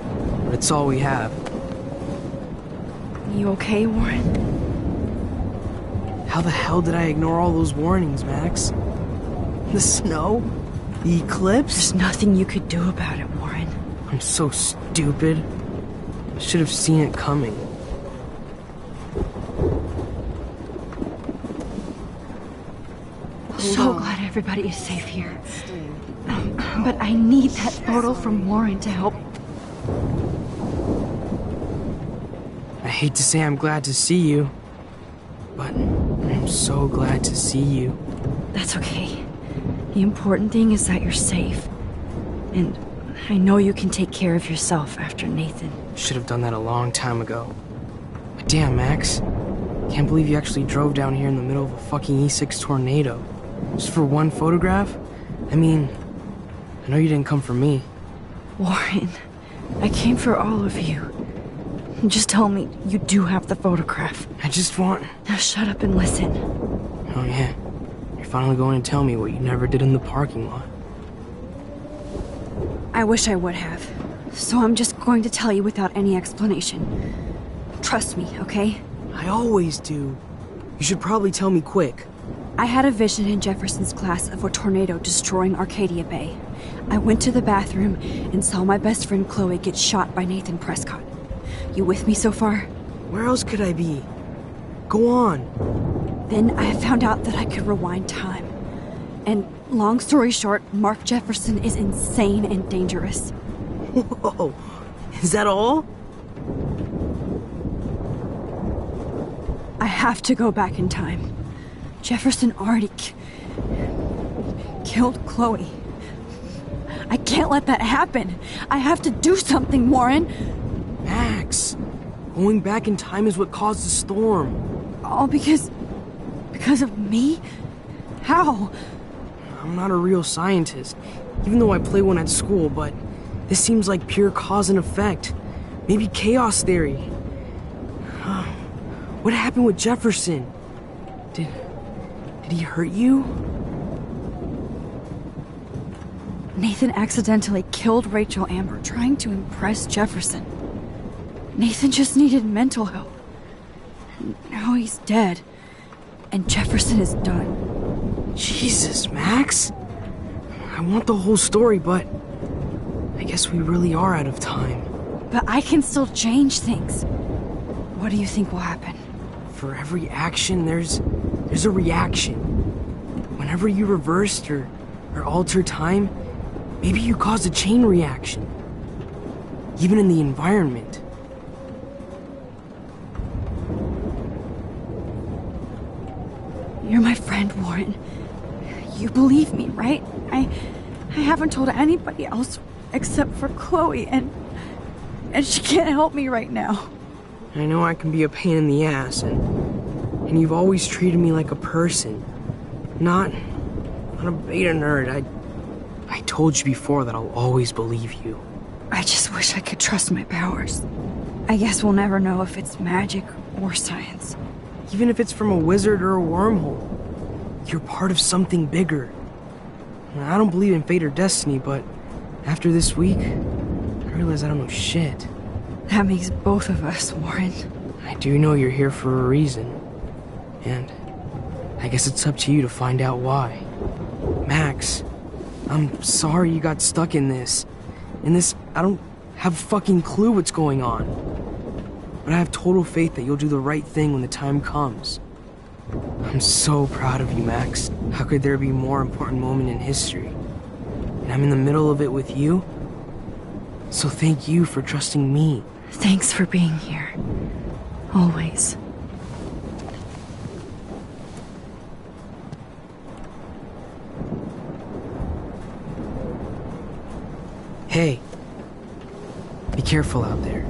S17: but it's all we have.
S1: You okay, Warren?
S17: How the hell did I ignore all those warnings, Max? The snow? The eclipse?
S1: There's nothing you could do about it, Warren.
S17: I'm so stupid. I should have seen it coming.
S1: So glad everybody is safe here. But I need that photo from Warren to help.
S17: I hate to say I'm glad to see you, but I'm so glad to see you.
S1: That's okay. The important thing is that you're safe. And I know you can take care of yourself after Nathan.
S17: Should have done that a long time ago. But damn, Max. Can't believe you actually drove down here in the middle of a fucking E6 tornado. Just for one photograph? I mean, I know you didn't come for me.
S1: Warren, I came for all of you. Just tell me you do have the photograph.
S17: I just want...
S1: Now shut up and listen.
S17: Oh yeah, you're finally going to tell me what you never did in the parking lot.
S1: I wish I would have. So I'm just going to tell you without any explanation. Trust me, okay?
S17: I always do. You should probably tell me quick.
S1: I had a vision in Jefferson's class of a tornado destroying Arcadia Bay. I went to the bathroom and saw my best friend Chloe get shot by Nathan Prescott. You with me so far?
S17: Where else could I be? Go on.
S1: Then I found out that I could rewind time. And long story short, Mark Jefferson is insane and dangerous.
S17: Whoa, is that all?
S1: I have to go back in time. Jefferson already killed Chloe. I can't let that happen. I have to do something, Warren.
S17: Max, going back in time is what caused the storm.
S1: All because of me? How?
S17: I'm not a real scientist, even though I play one at school, but this seems like pure cause and effect. Maybe chaos theory. What happened with Jefferson? Did he hurt you?
S1: Nathan accidentally killed Rachel Amber trying to impress Jefferson. Nathan just needed mental help. Now he's dead, and Jefferson is done.
S17: Jesus, Max. I want the whole story, but I guess we really are out of time.
S1: But I can still change things. What do you think will happen?
S17: For every action, there's a reaction. Whenever you reversed or alter time, maybe you caused a chain reaction. Even in the environment.
S1: You're my friend, Warren. You believe me, right? I haven't told anybody else except for Chloe, and she can't help me right now.
S17: I know I can be a pain in the ass, and you've always treated me like a person. Not a beta nerd. I told you before that I'll always believe you.
S1: I just wish I could trust my powers. I guess we'll never know if it's magic or science.
S17: Even if it's from a wizard or a wormhole, you're part of something bigger. I don't believe in fate or destiny, but after this week, I realize I don't know shit.
S1: That makes both of us, Warren.
S17: I do know you're here for a reason. And I guess it's up to you to find out why. Max, I'm sorry you got stuck in this. I don't have a fucking clue what's going on. but I have total faith that you'll do the right thing when the time comes. I'm so proud of you, Max. How could there be a more important moment in history? And I'm in the middle of it with you? So thank you for trusting me.
S1: Thanks for being here. Always.
S17: Hey, be careful out there.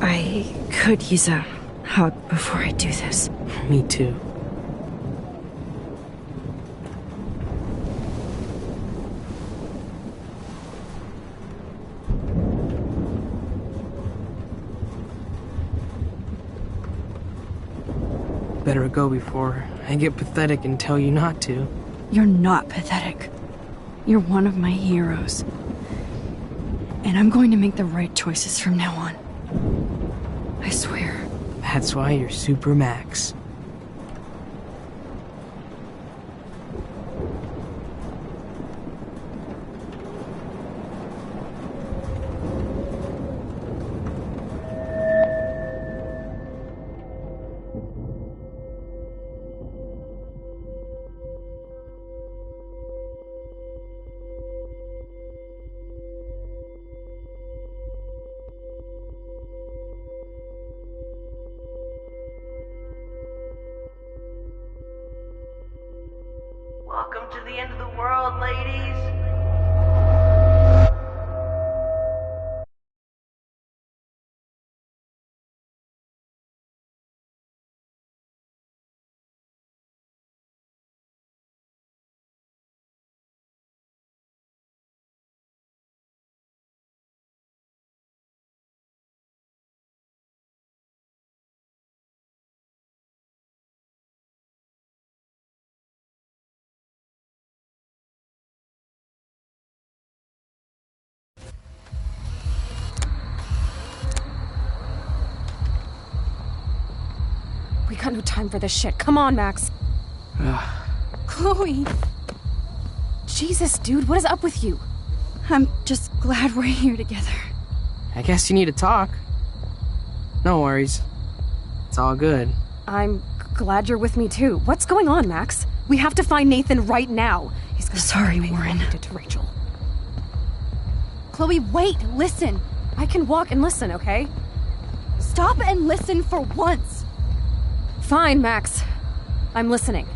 S1: I could use a hug before I do this.
S17: Me too. Better go before I get pathetic and tell you not to.
S1: You're not pathetic. You're one of my heroes. And I'm going to make the right choices from now on. I swear.
S17: That's why you're Super Max.
S18: Welcome to the end of the world, ladies.
S2: We got no time for this shit. Come on, Max. Chloe! Jesus, dude, what is up with you?
S1: I'm just glad we're here together.
S17: I guess you need to talk. No worries. It's all good.
S2: I'm glad you're with me too. What's going on, Max? We have to find Nathan right now. He's gonna
S1: Sorry, Warren.
S2: Did to Rachel. Chloe, wait, listen. I can walk and listen, okay?
S1: Stop and listen for once.
S2: Fine, Max. I'm listening.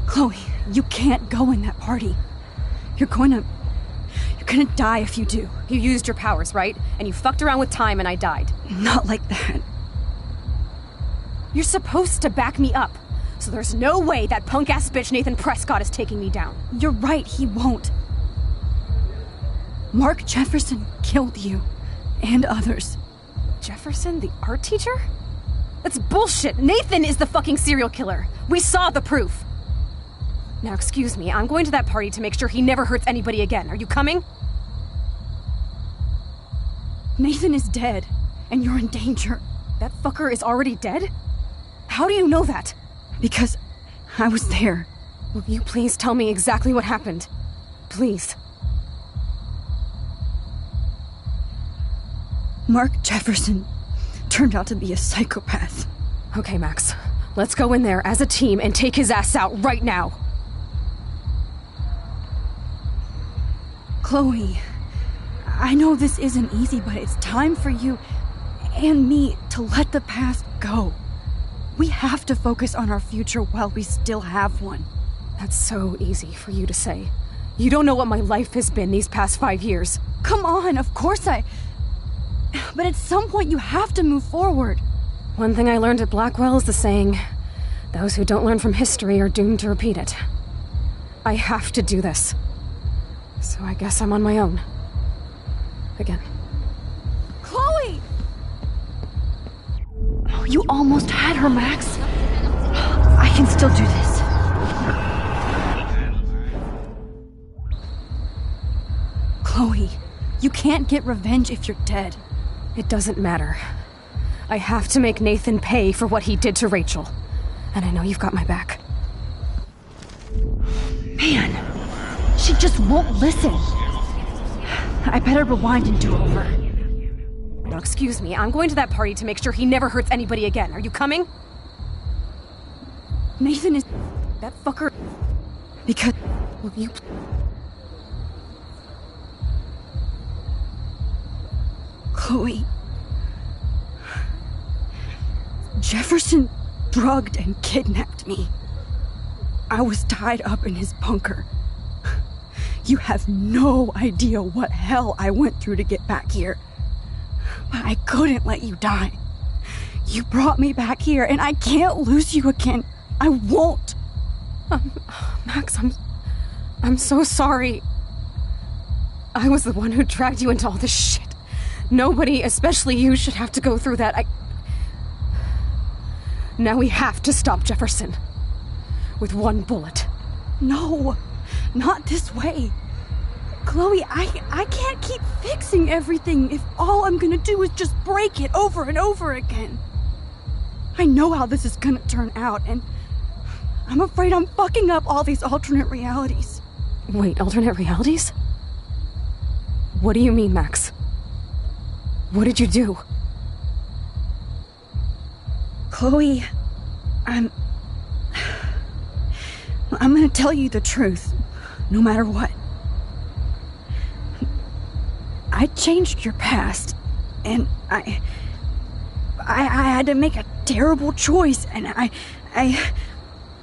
S1: Chloe, you can't go in that party. You're gonna die if you do.
S2: You used your powers, right? And you fucked around with time and I died.
S1: Not like that.
S2: You're supposed to back me up. So there's no way that punk-ass bitch Nathan Prescott is taking me down.
S1: You're right, he won't. Mark Jefferson killed you. And others.
S2: Jefferson, the art teacher? That's bullshit. Nathan is the fucking serial killer. We saw the proof. Now, excuse me, I'm going to that party to make sure he never hurts anybody again. Are you coming?
S1: Nathan is dead, and you're in danger.
S2: That fucker is already dead? How do you know that?
S1: Because I was there.
S2: Will you please tell me exactly what happened? Please.
S1: Mark Jefferson turned out to be a psychopath.
S2: Okay, Max. Let's go in there as a team and take his ass out right now.
S1: Chloe, I know this isn't easy, but it's time for you and me to let the past go. We have to focus on our future while we still have one.
S2: That's so easy for you to say. You don't know what my life has been these past 5 years.
S1: Come on, of course But at some point you have to move forward.
S2: One thing I learned at Blackwell is the saying, those who don't learn from history are doomed to repeat it. I have to do this. So I guess I'm on my own. Again.
S1: Chloe! Oh, you almost had her, Max. I can still do this. Chloe, you can't get revenge if you're dead.
S2: It doesn't matter. I have to make Nathan pay for what he did to Rachel. And I know you've got my back.
S1: Man, she she just won't listen. I better rewind and do over.
S2: Now, excuse me, I'm going to that party to make sure he never hurts anybody again. Are you coming?
S1: Nathan is...
S2: That fucker...
S1: Because...
S2: Will you...
S1: Chloe... Jefferson drugged and kidnapped me. I was tied up in his bunker. You have no idea what hell I went through to get back here. But I couldn't let you die. You brought me back here, and I can't lose you again. I won't.
S2: Max, I'm so sorry. I was the one who dragged you into all this shit. Nobody, especially you, should have to go through that. Now we have to stop Jefferson. With one bullet.
S1: No, not this way. Chloe, I can't keep fixing everything if all I'm gonna do is just break it over and over again. I know how this is gonna turn out, and I'm afraid I'm fucking up all these alternate realities.
S2: Wait, alternate realities? What do you mean, Max? What did you do?
S1: Chloe, I'm gonna tell you the truth, no matter what. I changed your past, and I had to make a terrible choice, and I...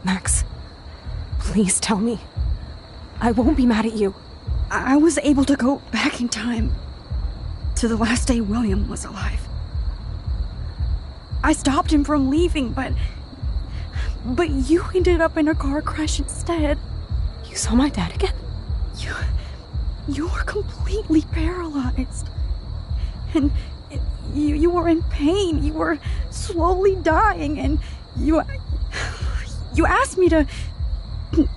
S2: Max, please tell me. I won't be mad at you.
S1: I was able to go back in time to the last day William was alive. I stopped him from leaving, but you ended up in a car crash instead.
S2: You saw my dad again?
S1: You were completely paralyzed. And you were in pain. You were slowly dying, and you asked me to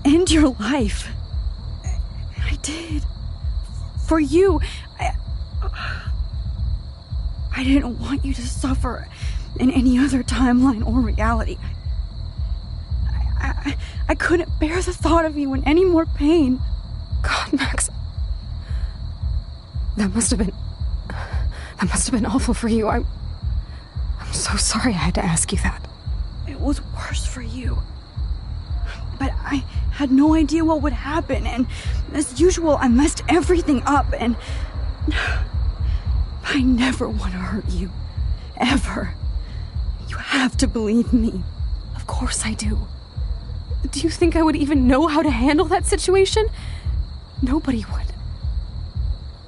S1: end your life. I did. For you. I didn't want you to suffer in any other timeline or reality. I couldn't bear the thought of you in any more pain.
S2: God, Max. That must have been awful for you. I'm so sorry I had to ask you that.
S1: It was worse for you. But I had no idea what would happen, and as usual, I messed everything up, and I never want to hurt you. Ever. You have to believe me.
S2: Of course I do. Do you think I would even know how to handle that situation? Nobody would.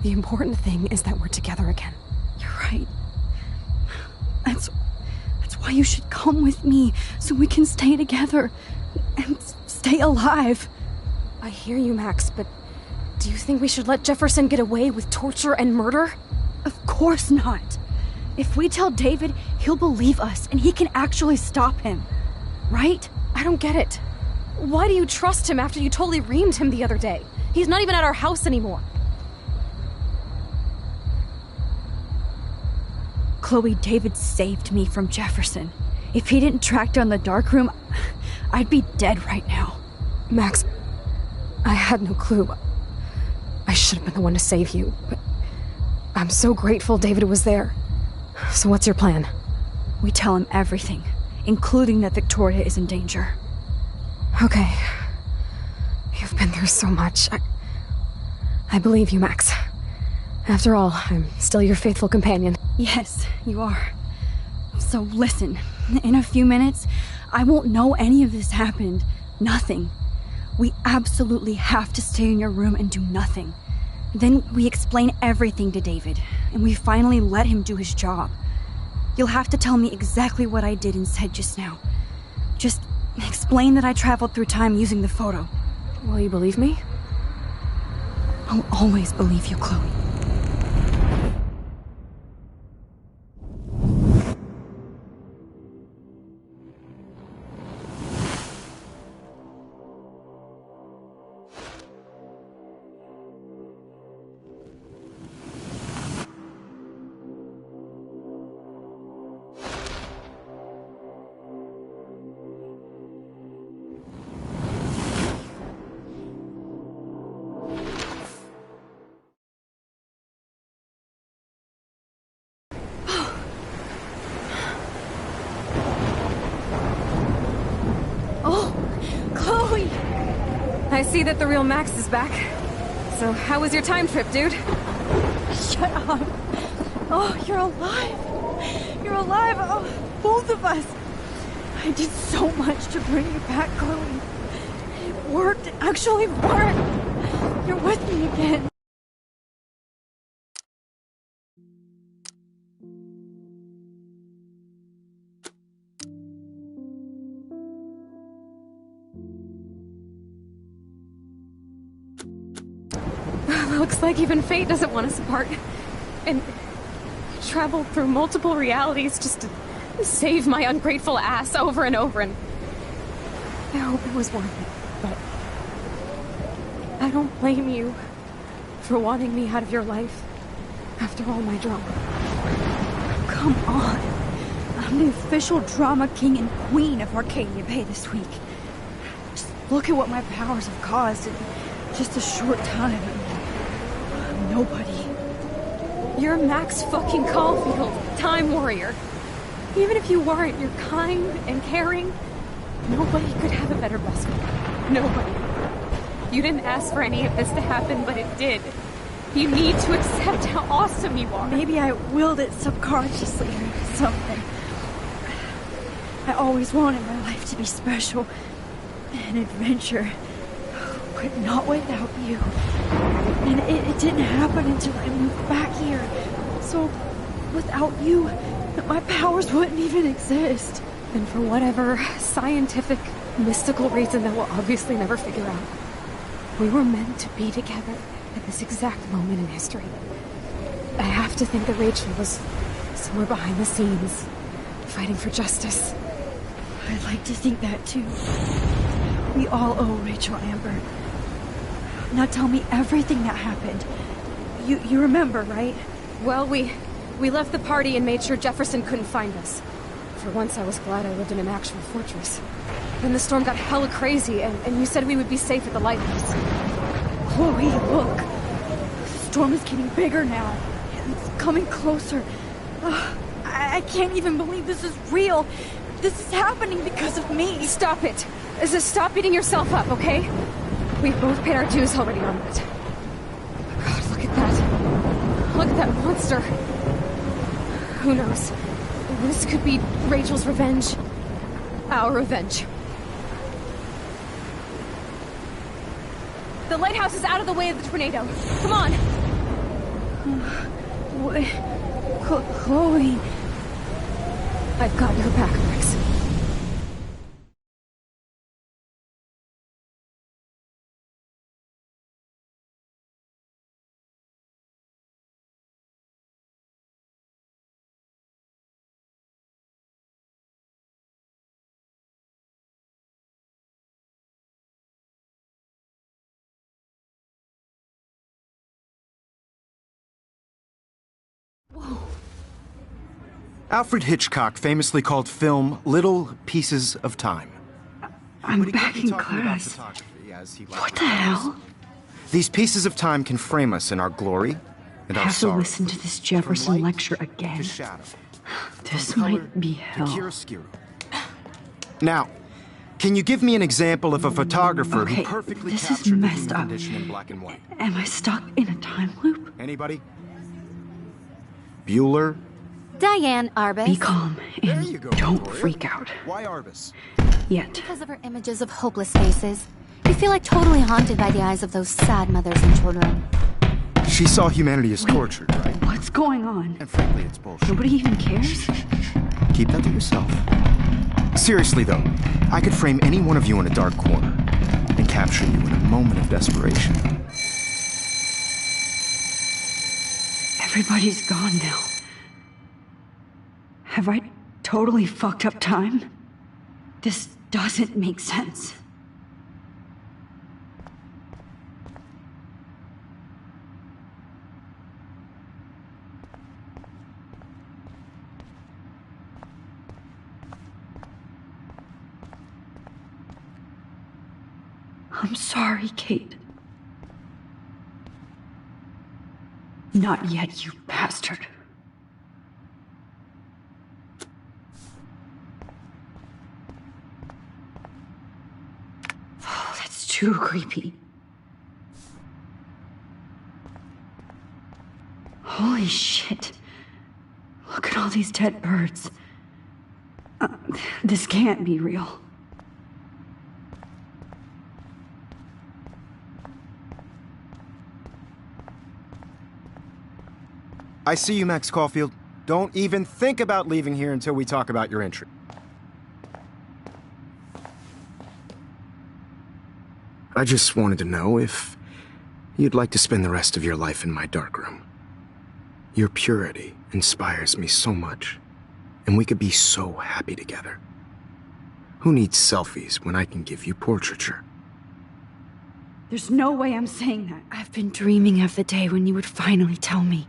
S2: The important thing is that we're together again.
S1: You're right. That's why you should come with me, so we can stay together and stay alive.
S2: I hear you, Max, but do you think we should let Jefferson get away with torture and murder?
S1: Of course not. If we tell David, he'll believe us, and he can actually stop him. Right?
S2: I don't get it. Why do you trust him after you totally reamed him the other day? He's not even at our house anymore.
S1: Chloe, David saved me from Jefferson. If he didn't track down the darkroom, I'd be dead right now.
S2: Max, I had no clue. I should have been the one to save you, but I'm so grateful David was there. So what's your plan?
S1: We tell him everything, including that Victoria is in danger.
S2: Okay. You've been through so much. I believe you, Max. After all, I'm still your faithful companion.
S1: Yes, you are. So listen, in a few minutes, I won't know any of this happened. Nothing. We absolutely have to stay in your room and do nothing. Then we explain everything to David, and we finally let him do his job. You'll have to tell me exactly what I did and said just now. Just explain that I traveled through time using the photo.
S2: Will you believe me?
S1: I'll always believe you, Chloe.
S2: I see that the real Max is back. So, how was your time trip, dude?
S1: Shut up. Oh, you're alive. You're alive. Oh, both of us. I did so much to bring you back, Chloe. It worked. It actually worked. You're with me again.
S2: Looks like even fate doesn't want us apart. And traveled through multiple realities just to save my ungrateful ass over and over, and I hope it was worth it, but I don't blame you for wanting me out of your life after all my drama.
S1: Come on. I'm the official drama king and queen of Arcadia Bay this week. Just look at what my powers have caused in just a short time. I'm nobody.
S2: You're Max fucking Caulfield, Time Warrior. Even if you weren't, you're kind and caring. Nobody could have a better best friend. Nobody. You didn't ask for any of this to happen, but it did. You need to accept how awesome you are.
S1: Maybe I willed it subconsciously or something. I always wanted my life to be special. An adventure. But not without you. And it didn't happen until I moved back here. So, without you, my powers wouldn't even exist.
S2: And for whatever scientific, mystical reason that we'll obviously never figure out, we were meant to be together at this exact moment in history. I have to think that Rachel was somewhere behind the scenes, fighting for justice.
S1: I'd like to think that too. We all owe Rachel Amber. Now tell me everything that happened. You remember, right?
S2: Well, we left the party and made sure Jefferson couldn't find us. For once, I was glad I lived in an actual fortress. Then the storm got hella crazy, and you said we would be safe at the lighthouse.
S1: Chloe, look. The storm is getting bigger now. It's coming closer. I can't even believe this is real. This is happening because of me.
S2: Stop it. Stop beating yourself up, okay? We've both paid our dues already on that. God, look at that. Look at that monster. Who knows? This could be Rachel's revenge. Our revenge. The lighthouse is out of the way of the tornado. Come on!
S1: Chloe...
S2: I've got your back, Max.
S3: Whoa. Alfred Hitchcock famously called film little pieces of time.
S1: I'm back in class. What the hell?
S3: These pieces of time can frame us in our glory and our sorrow.
S1: I have to listen to this Jefferson lecture again. This might be hell.
S3: Now, can you give me an example of a photographer who perfectly captured the human condition in black and white?
S1: Am I stuck in a time loop?
S3: Anybody? Bueller?
S5: Diane Arbus.
S1: Be calm and don't freak out.
S3: Why Arbus?
S1: Yet.
S5: Because of her images of hopeless faces. You feel like totally haunted by the eyes of those sad mothers and children.
S3: She saw humanity as tortured, right?
S1: What's going on?
S3: And frankly, it's bullshit.
S1: Nobody even cares?
S3: Keep that to yourself. Seriously, though, I could frame any one of you in a dark corner and capture you in a moment of desperation.
S1: Everybody's gone now. Have I totally fucked up time? This doesn't make sense. I'm sorry, Kate. Not yet, you bastard. Oh, that's too too creepy. Holy shit. Look at all these dead birds. This can't be real.
S3: I see you, Max Caulfield. Don't even think about leaving here until we talk about your entry. I just wanted to know if you'd like to spend the rest of your life in my darkroom. Your purity inspires me so much, and we could be so happy together. Who needs selfies when I can give you portraiture?
S1: There's no way I'm saying that. I've been dreaming of the day when you would finally tell me.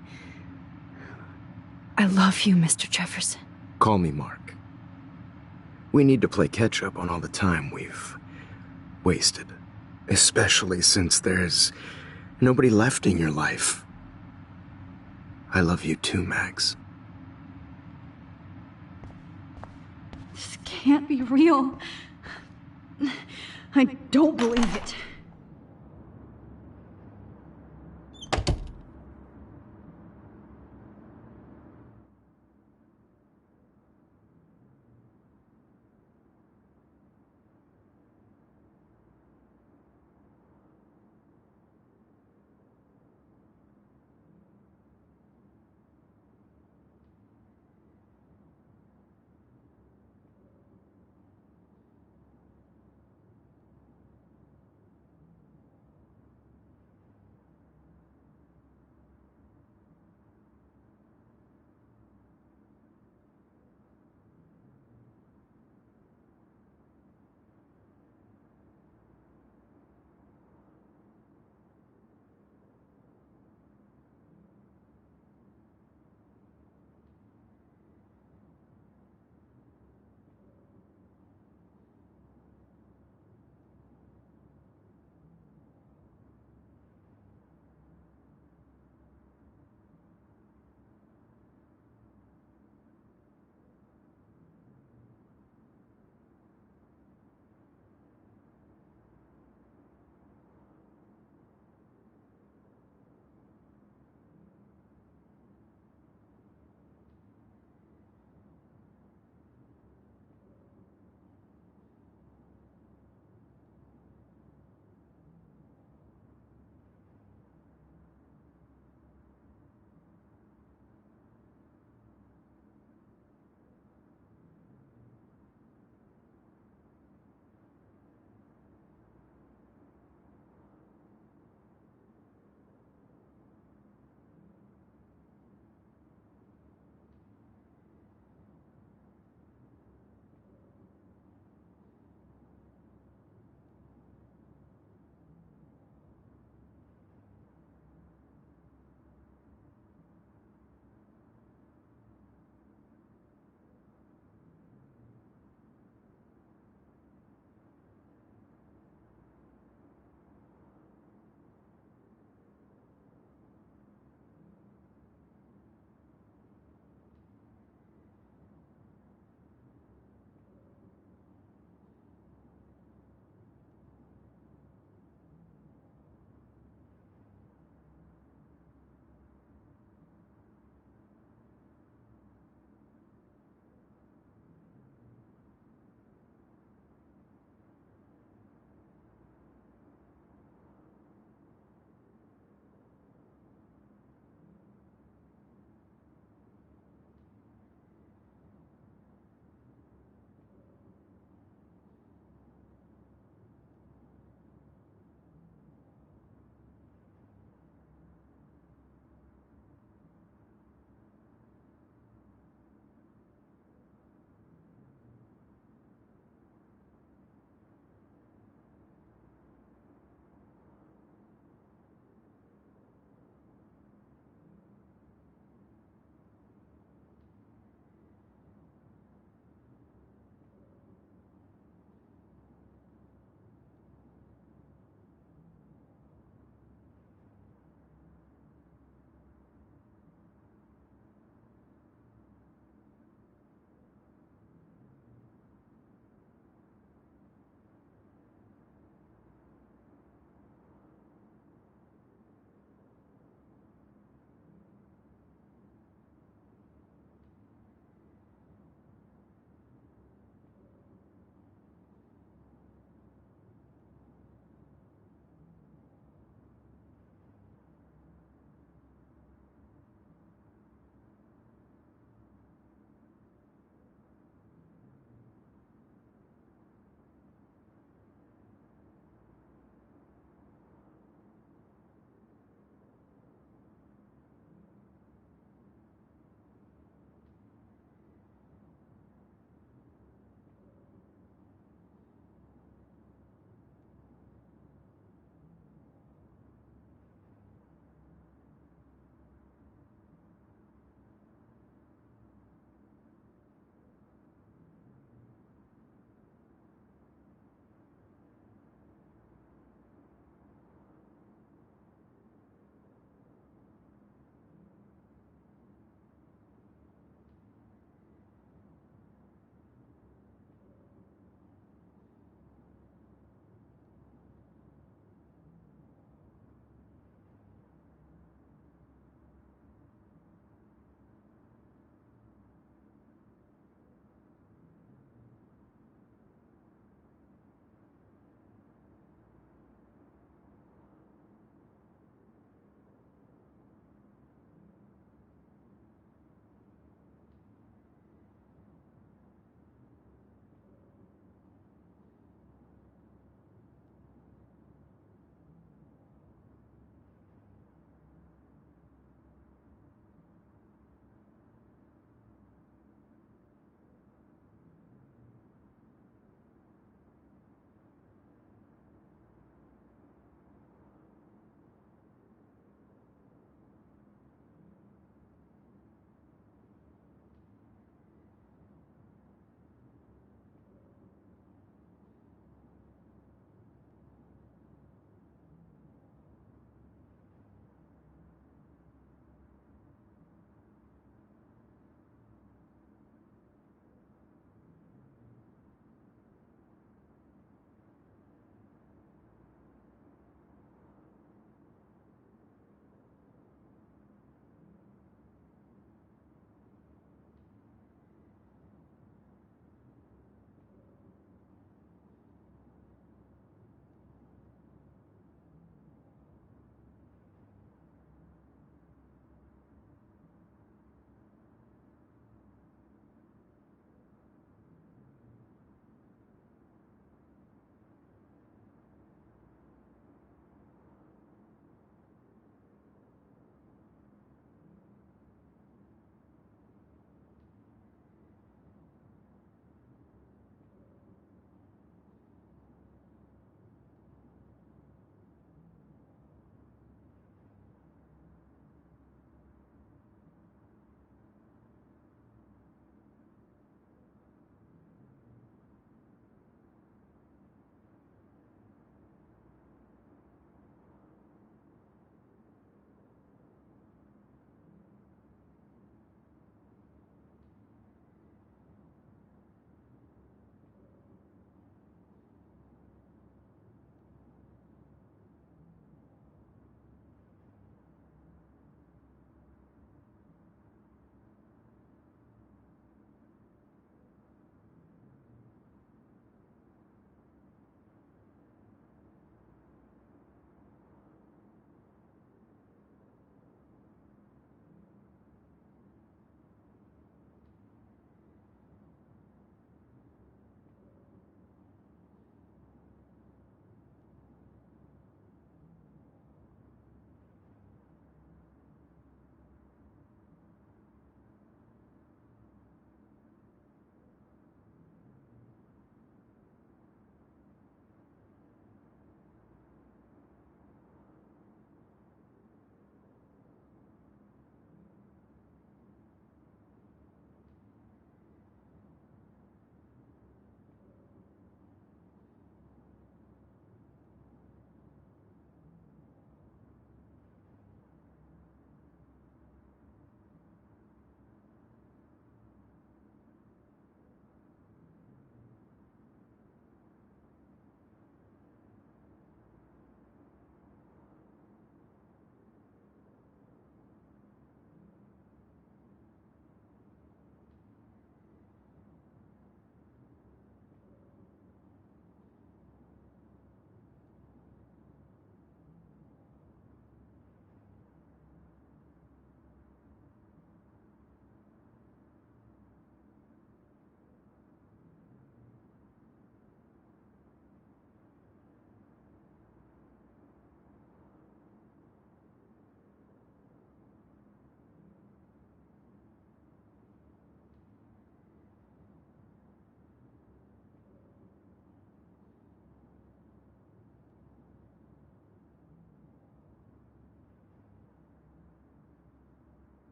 S1: I love you, Mr. Jefferson.
S3: Call me Mark. We need to play catch-up on all the time we've wasted. Especially since there's nobody left in your life. I love you too, Max.
S1: This can't be real. I don't believe it.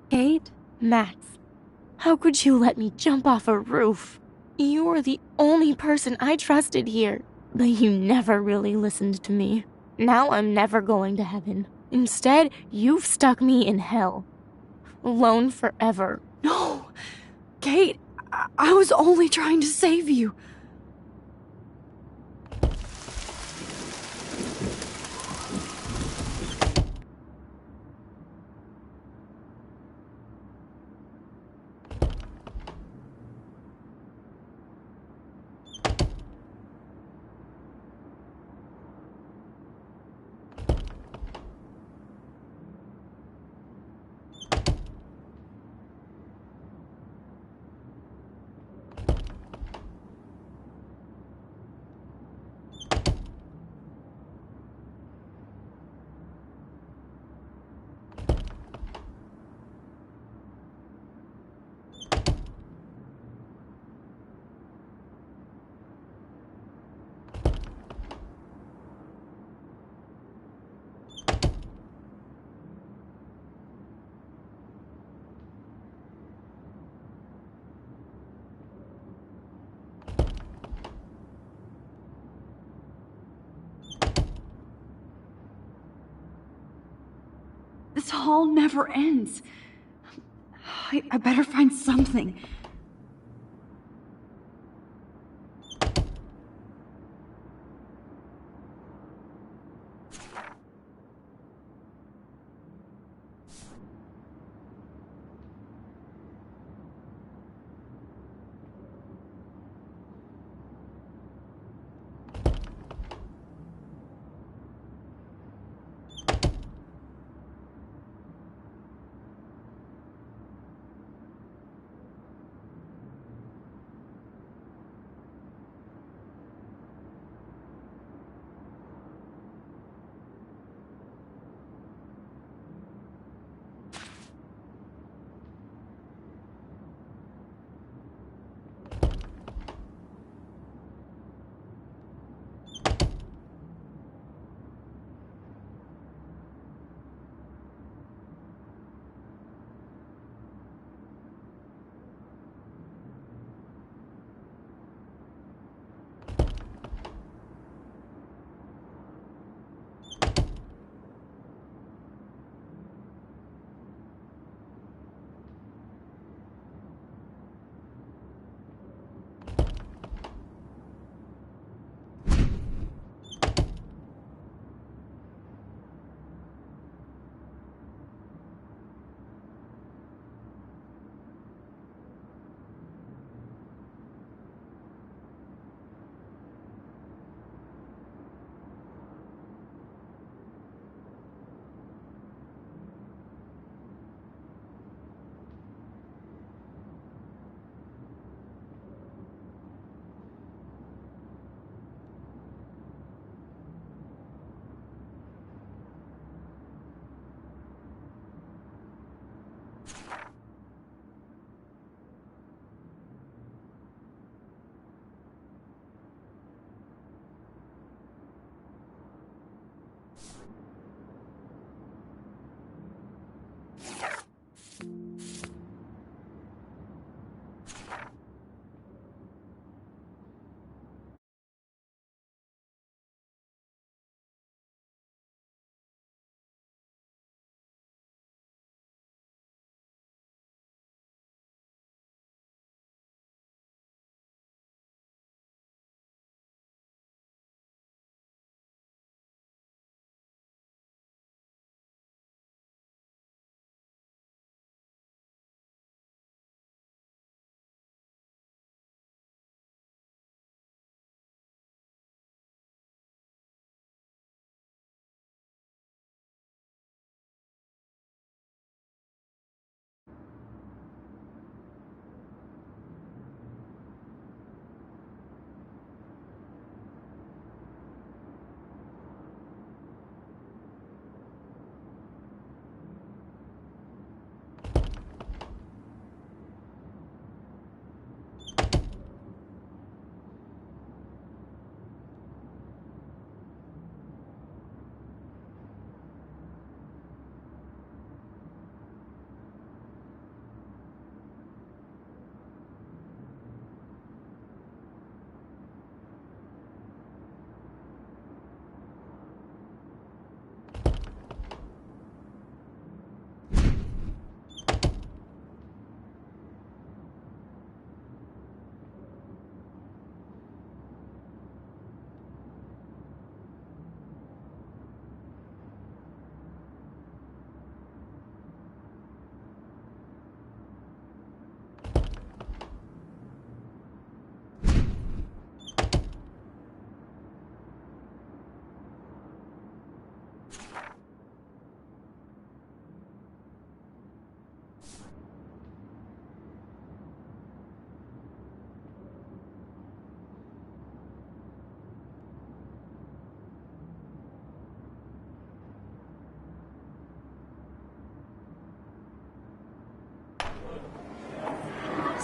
S19: Kate? Max, how could you let me jump off a roof? You were the only person I trusted here, but you never really listened to me. Now I'm never going to heaven. Instead, you've stuck me in hell. Alone forever.
S1: No! Kate, I was only trying to save you. This hall never ends. I better find something.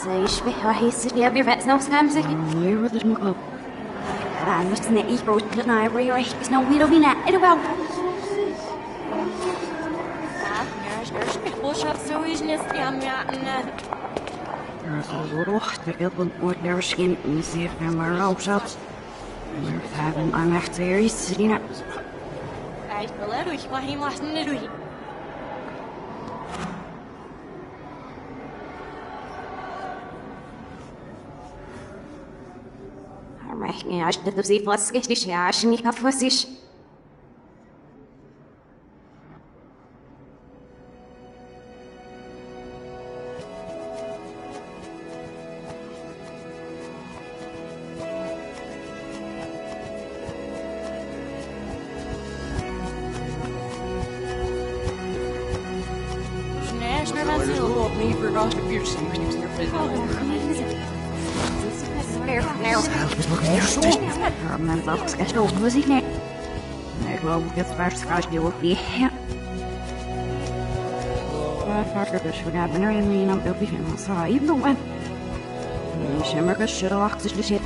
S9: Säg mir, hieß ihr, wir werden noch scam sich. Nee, was ist noch? Dann müssen wir ich brauche nicht mehr recht, ist noch wieder wie nett, überhaupt.
S19: Bush up so is nicht am Jaten.
S16: De wilde wordt naar skin en zie ik naar maar op zat. We hebben aan echt series zien.
S19: Ich will durch, war ihm was nicht durch.
S9: Ja, ich dachte, sie was richtig, ja, ich nicht auf was ich.
S16: Mijn box is nog muziek niet. Ik geloof dat het waarschijnlijk ook niet. Dus we hebben er een op de film van Saïd doen. Ik heb er geschreven achter de shit.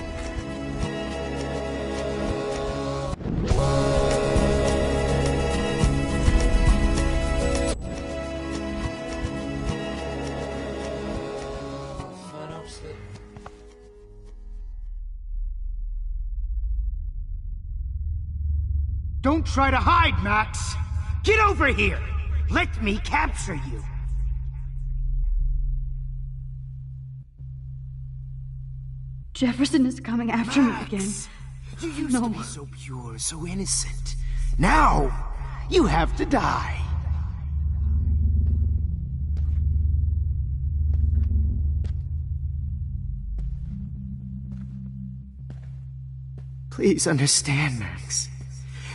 S3: Don't try to hide, Max! Get over here! Let me capture you!
S1: Jefferson is coming after me again.
S3: You used to be so pure, so innocent. Now, you have to die. Please understand, Max.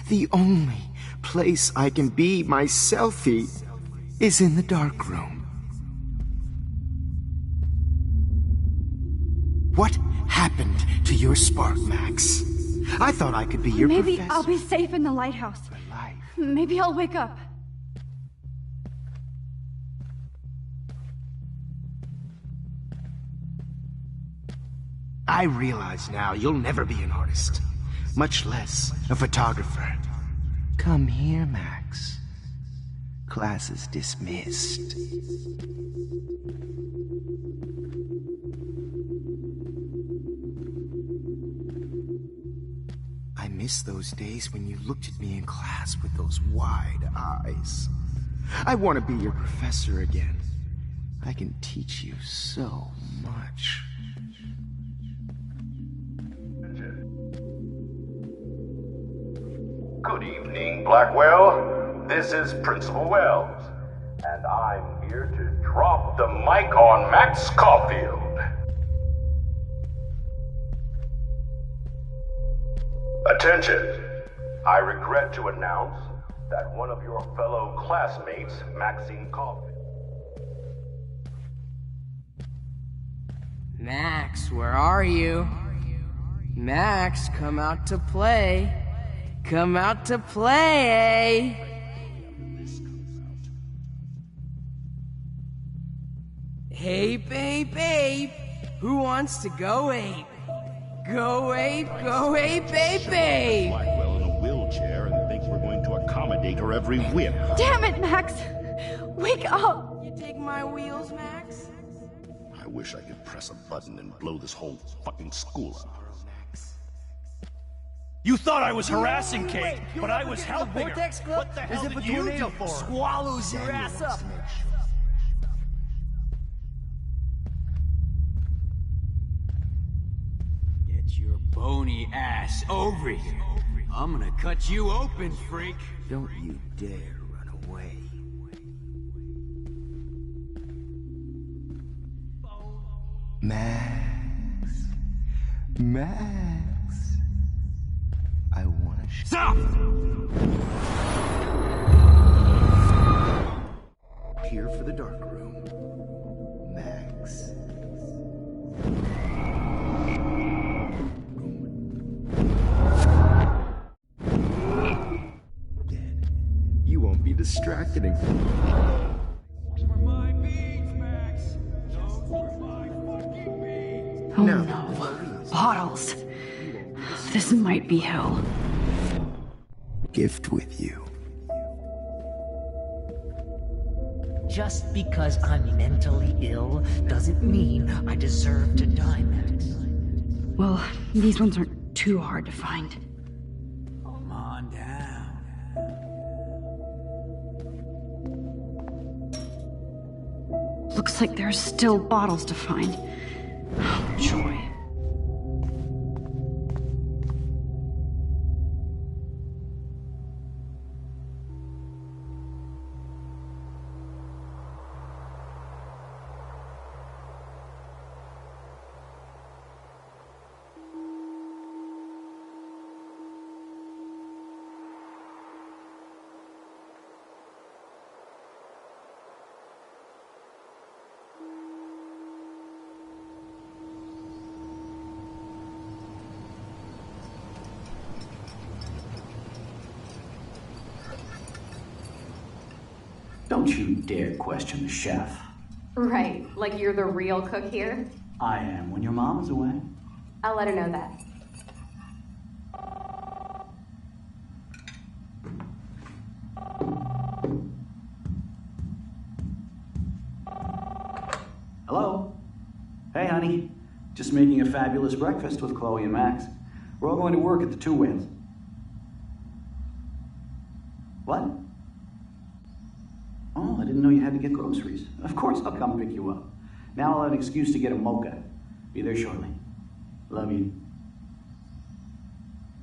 S3: The only place I can be myself is in the dark room. What happened to your spark, Max? I thought I could be your
S1: Maybe
S3: professor.
S1: I'll be safe in the lighthouse. Maybe I'll wake up.
S3: I realize now you'll never be an artist, much less a photographer. Come here, Max. Class is dismissed. I miss those days when you looked at me in class with those wide eyes. I want to be your professor again. I can teach you so much.
S8: Good evening, Blackwell. This is Principal Wells, and I'm here to drop the mic on Max Caulfield. Attention! I regret to announce that one of your fellow classmates, Maxine Caulfield.
S17: Max, where are you? Max, come out to play. Come out to play, eh? Hey, babe, who wants to go ape? Go ape, babe!
S8: Blackwell in a wheelchair and thinks we're going to accommodate her every whim.
S1: Damn it, Max! Wake up!
S17: You dig my wheels, Max?
S8: I wish I could press a button and blow this whole fucking school up.
S20: You thought I was harassing Kate, but I was helping her. What the hell did you do for her?
S3: Swallows your ass up.
S21: Get your bony ass over here. I'm gonna cut you open, freak.
S3: Don't you dare run away. Max. I wanna
S20: stop!
S3: Here for the dark room. Max. Dead. You won't be distracted anymore.
S21: For my beads, Max. Those were my fucking
S1: Oh no. Bottles. This might be hell.
S3: Gift with you.
S4: Just because I'm mentally ill doesn't mean I deserve to die, Max.
S1: Well, these ones aren't too hard to find.
S21: Come on down.
S1: Looks like there's still bottles to find. Oh, joy.
S22: Don't you dare question the chef.
S23: Right, like you're the real cook here?
S22: I am when your mom is away.
S23: I'll let her know that.
S22: Hello? Hey, honey. Just making a fabulous breakfast with Chloe and Max. We're all going to work at the Two Whales. What? Oh, I didn't know you had to get groceries. Of course I'll come pick you up. Now I'll have an excuse to get a mocha. Be there shortly. Love you.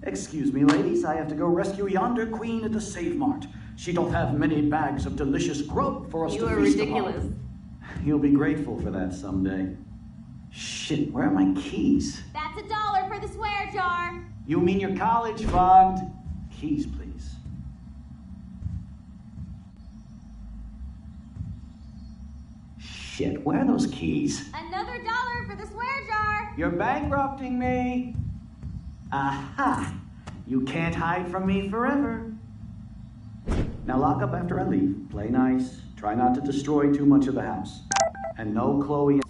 S22: Excuse me, ladies. I have to go rescue yonder queen at the Save Mart. She doth have many bags of delicious grub for us to feast upon.
S23: You are ridiculous.
S22: You'll be grateful for that someday. Shit, where are my keys?
S5: That's $1 for the swear jar.
S22: You mean your college fund? Keys, please. Shit, where are those keys?
S5: Another $1 for the swear jar.
S22: You're bankrupting me. Aha! You can't hide from me forever. Now lock up after I leave. Play nice. Try not to destroy too much of the house. And no Chloe.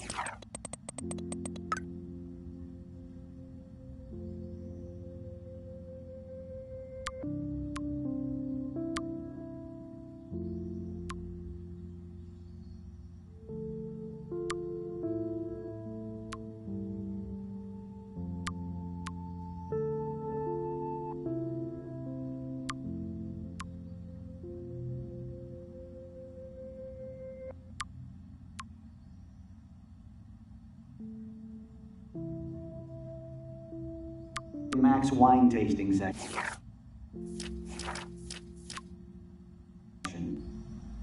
S22: Max wine tasting section.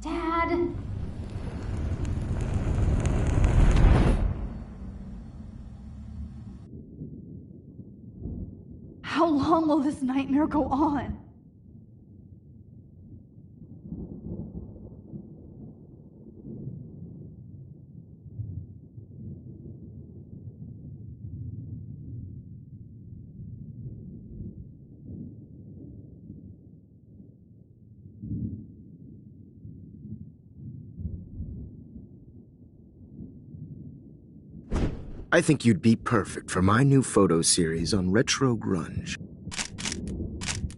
S5: Dad.
S1: How long will this nightmare go on?
S3: I think you'd be perfect for my new photo series on retro grunge.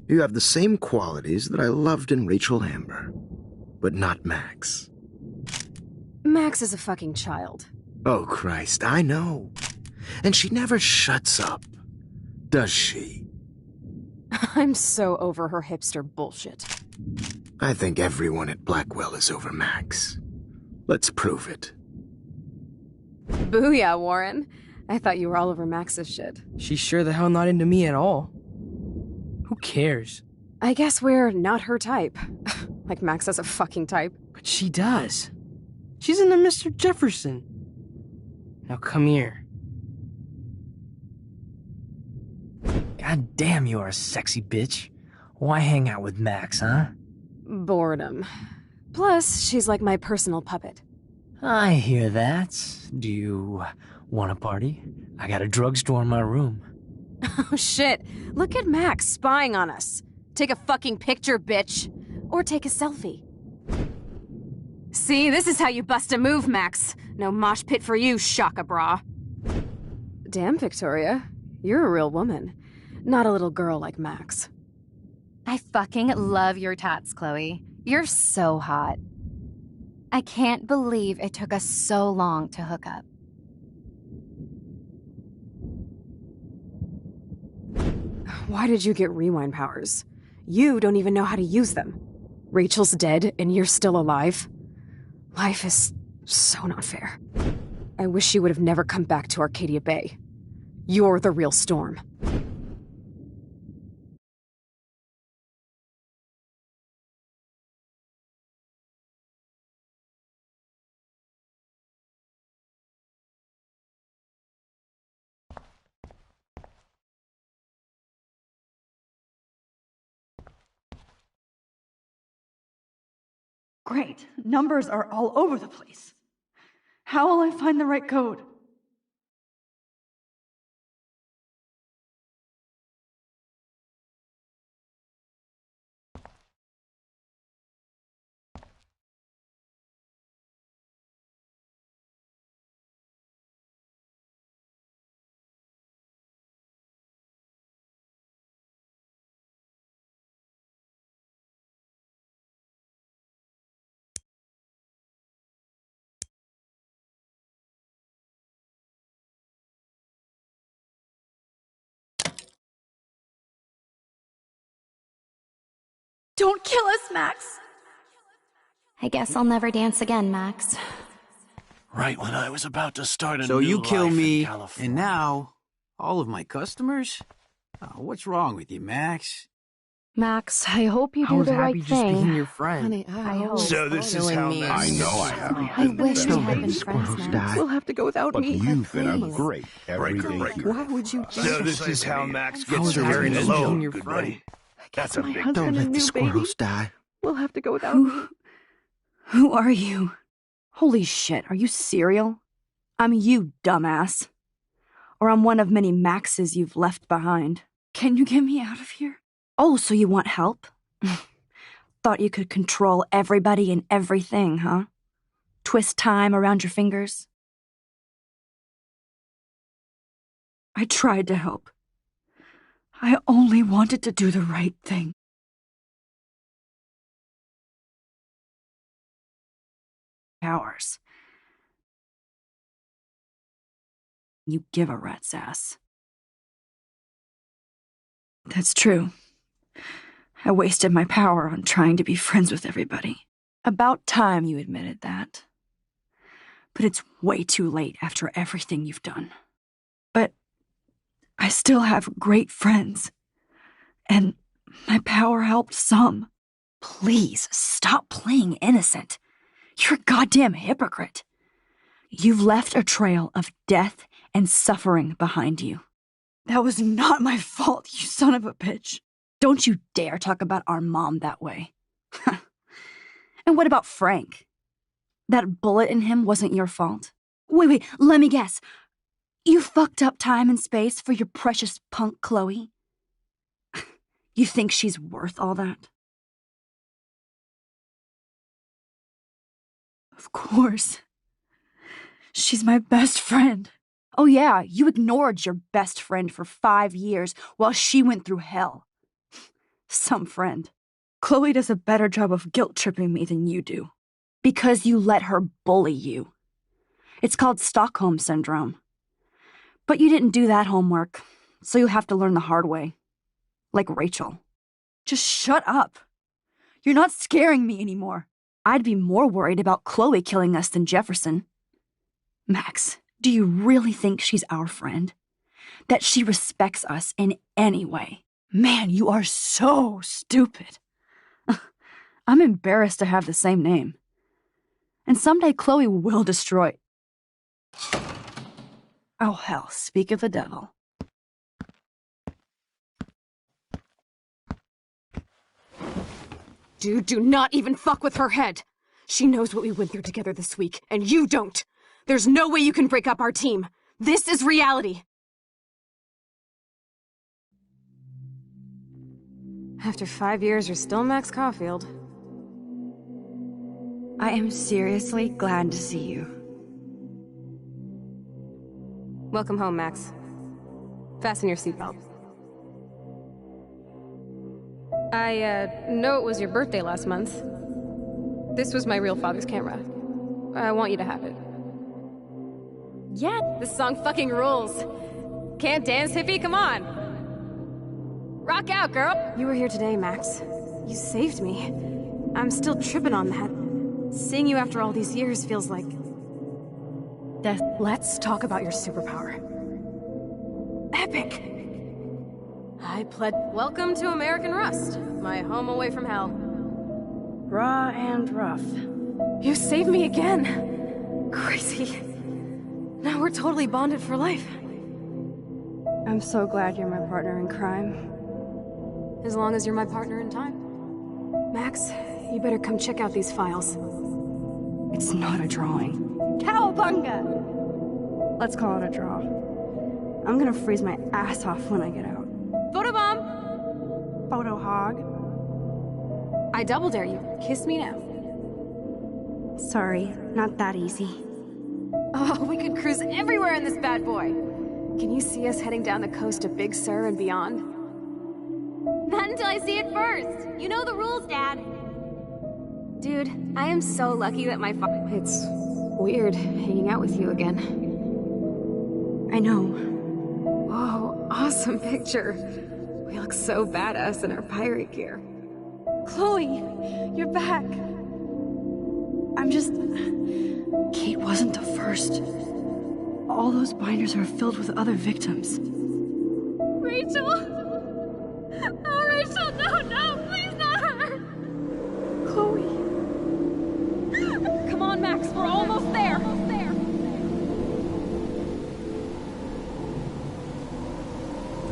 S3: You have the same qualities that I loved in Rachel Amber, but not Max.
S2: Max is a fucking child.
S3: Oh, Christ, I know. And she never shuts up, does she?
S2: I'm so over her hipster bullshit.
S3: I think everyone at Blackwell is over Max. Let's prove it.
S2: Booyah, Warren. I thought you were all over Max's shit.
S17: She's sure the hell not into me at all. Who cares?
S2: I guess we're not her type. Like Max has a fucking type.
S17: But she does. She's into Mr. Jefferson. Now come here.
S4: God damn, you are a sexy bitch. Why hang out with Max, huh?
S2: Boredom. Plus, she's like my personal puppet.
S4: I hear that. Do you want a party? I got a drugstore in my room.
S2: Oh shit, look at Max spying on us. Take a fucking picture, bitch. Or take a selfie. See, this is how you bust a move, Max. No mosh pit for you, Shaka Bra. Damn, Victoria. You're a real woman. Not a little girl like Max.
S23: I fucking love your tats, Chloe. You're so hot. I can't believe it took us so long to hook up.
S2: Why did you get rewind powers? You don't even know how to use them. Rachel's dead and you're still alive. Life is so not fair. I wish you would have never come back to Arcadia Bay. You're the real Storm.
S1: Great. Numbers are all over the place. How will I find the right code? Don't kill us, Max!
S23: I guess I'll never dance again, Max.
S3: Right when I was about to start a
S21: So
S3: new
S21: you kill
S3: life in
S21: me,
S3: California.
S21: and now, all of my customers? Oh, what's wrong with you, Max?
S19: Max, I hope you
S17: I
S19: do
S17: was
S19: the
S17: happy
S19: right
S17: just
S19: thing.
S17: being your friend.
S19: Honey, I hope.
S20: So this is how
S17: me.
S20: Max...
S8: I know I haven't
S23: I
S8: been
S23: wish we
S8: better.
S23: had been friends, Max.
S16: We'll have to go without
S8: But
S16: me.
S8: you've been a
S23: please.
S8: great everyday hero.
S16: Why would you do
S20: So this is how Max
S17: I
S20: gets
S17: was
S20: her
S17: happy
S20: married
S17: just
S20: alone,
S17: being your
S20: good
S17: friend.
S20: buddy. That's a
S16: my
S20: big...
S16: husband
S15: Don't
S16: and
S15: let the
S16: new
S15: squirrels
S16: baby?
S15: die.
S16: We'll have to go without me.
S1: Who are you? Holy shit, are you serial? I'm you, dumbass. Or I'm one of many Maxes you've left behind. Can you get me out of here? Oh, so you want help? Thought you could control everybody and everything, huh? Twist time around your fingers? I tried to help. I only wanted to do the right thing. Powers. You give a rat's ass. That's true. I wasted my power on trying to be friends with everybody. About time you admitted that. But it's way too late after everything you've done. But I still have great friends. And my power helped some. Please, stop playing innocent. You're a goddamn hypocrite. You've left a trail of death and suffering behind you. That was not my fault, you son of a bitch. Don't you dare talk about our mom that way. And what about Frank? That bullet in him wasn't your fault. Wait, let me guess. You fucked up time and space for your precious punk Chloe? You think she's worth all that? Of course. She's my best friend. Oh yeah, you ignored your best friend for 5 years while she went through hell. Some friend. Chloe does a better job of guilt-tripping me than you do. Because you let her bully you. It's called Stockholm Syndrome. But you didn't do that homework, so you'll have to learn the hard way. Like Rachel. Just shut up. You're not scaring me anymore. I'd be more worried about Chloe killing us than Jefferson. Max, do you really think she's our friend? That she respects us in any way? Man, you are so stupid. I'm embarrassed to have the same name. And someday Chloe will destroy... Oh hell, speak of the devil.
S2: Dude, do not even fuck with her head. She knows what we went through together this week, and you don't. There's no way you can break up our team. This is reality. After 5 years, you're still Max Caulfield.
S1: I am seriously glad to see you.
S2: Welcome home, Max. Fasten your seatbelt. I know it was your birthday last month. This was my real father's camera. I want you to have it. Yeah, this song fucking rules. Can't dance, hippie? Come on! Rock out, girl! You were here today, Max. You saved me. I'm still tripping on that. Seeing you after all these years feels like... death. Let's talk about your superpower. Epic! I pled... Welcome to American Rust, my home away from hell. Raw and rough. You saved me again! Crazy. Now we're totally bonded for life. I'm so glad you're my partner in crime. As long as you're my partner in time. Max, you better come check out these files.
S1: It's not a drawing. Cowabunga! Let's call it a draw. I'm gonna freeze my ass off when I get out.
S2: Photobomb!
S1: Photo hog.
S2: I double dare you. Kiss me now.
S1: Sorry, not that easy.
S2: Oh, we could cruise everywhere in this bad boy. Can you see us heading down the coast to Big Sur and beyond?
S9: Not until I see it first. You know the rules, Dad.
S2: Dude, I am so lucky that my It's weird hanging out with you again.
S1: I know.
S2: Whoa, awesome picture. We look so badass in our pirate gear.
S1: Chloe, you're back. I'm just... Kate wasn't the first. All those binders are filled with other victims.
S9: Rachel? Oh, Rachel, no, please not her.
S1: Chloe.
S2: Come on, Max, we're almost there.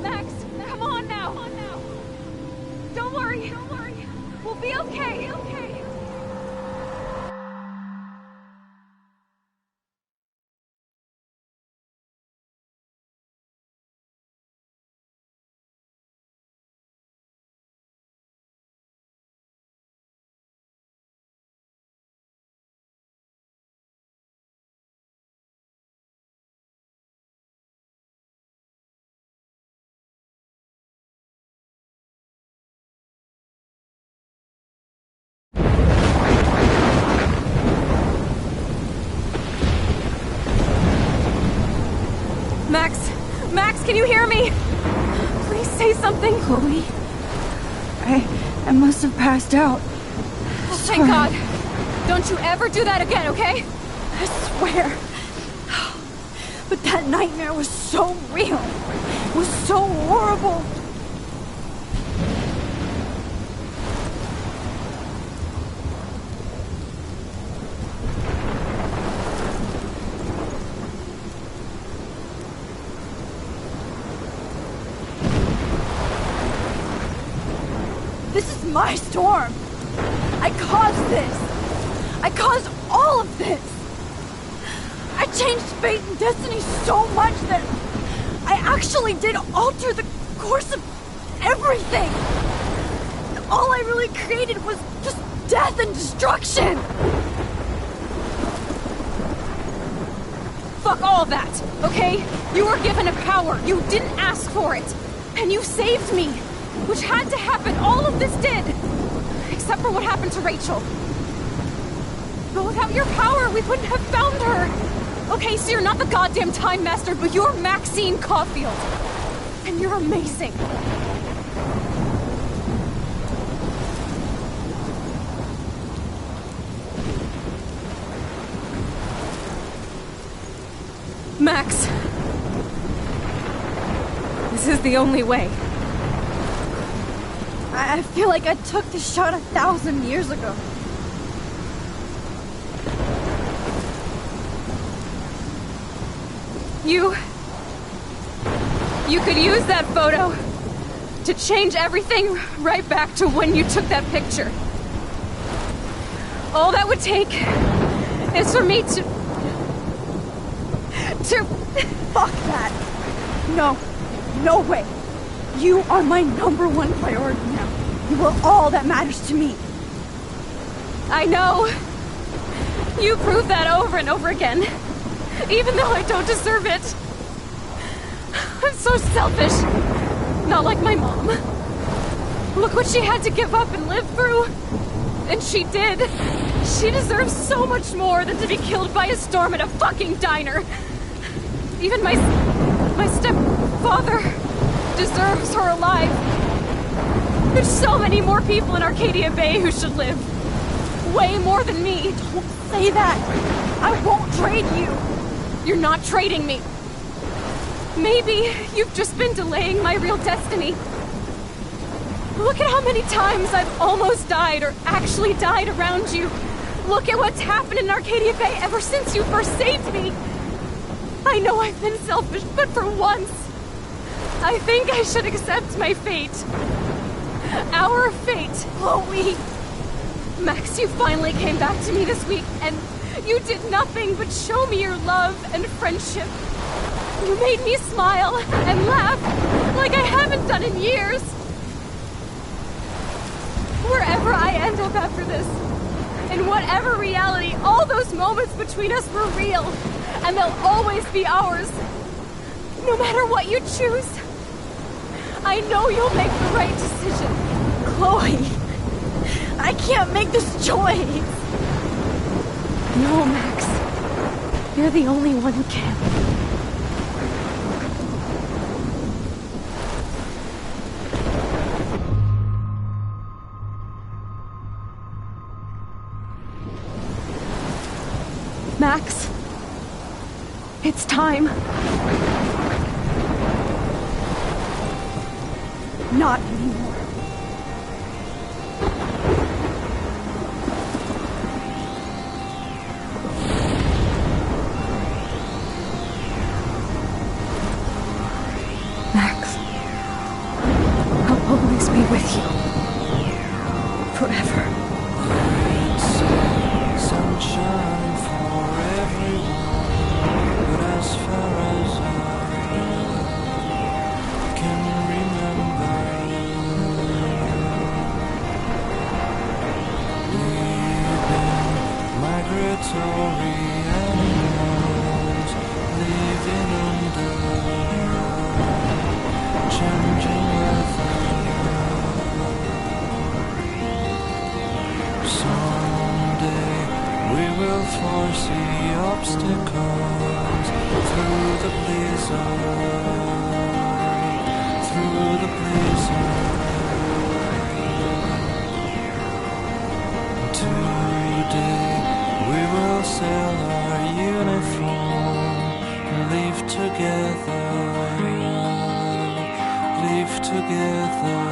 S2: Max, come on now. Don't worry. We'll be okay. Max, can you hear me? Please say something.
S1: Chloe? I must have passed out.
S2: Oh, thank God. Don't you ever do that again, okay?
S1: I swear. But that nightmare was so real. It was so horrible. This is my storm. I caused this. I caused all of this. I changed fate and destiny so much that I actually did alter the course of everything. And all I really created was just death and destruction.
S2: Fuck all of that, okay? You were given a power. You didn't ask for it. And you saved me. Which had to happen. All of this did. Except for what happened to Rachel. But without your power, we wouldn't have found her. Okay, so you're not the goddamn Time Master, but you're Maxine Caulfield. And you're amazing. Max. This is the only way.
S1: I feel like I took the shot 1,000 years ago.
S2: You could use that photo to change everything right back to when you took that picture. All that would take is for me to...
S1: Fuck that! No way! You are my #1 priority now. You are all that matters to me.
S2: I know. You prove that over and over again. Even though I don't deserve it. I'm so selfish. Not like my mom. Look what she had to give up and live through. And she did. She deserves so much more than to be killed by a storm at a fucking diner. Even my stepfather deserves her alive. There's so many more people in Arcadia Bay who should live. Way more than me.
S19: Don't say that. I won't trade you.
S2: You're not trading me. Maybe you've just been delaying my real destiny. Look at how many times I've almost died or actually died around you. Look at what's happened in Arcadia Bay ever since you first saved me. I know I've been selfish, but for once, I think I should accept my fate. Our fate.
S19: Chloe.
S2: Max, you finally came back to me this week, and you did nothing but show me your love and friendship. You made me smile and laugh like I haven't done in years. Wherever I end up after this, in whatever reality, all those moments between us were real, and they'll always be ours. No matter what you choose, I know you'll make the right decision.
S19: Chloe, I can't make this choice.
S2: No, Max. You're the only one who can. Max, it's time. Not anymore. Max, I'll always be with you. Forever.
S10: Sunshine for everyone, but as far as I can remember, we've been migratory animals living under changing weather. Someday we will foresee obstacles through the blizzard, through the blizzard. Today we will sell our uniform and live together, live together.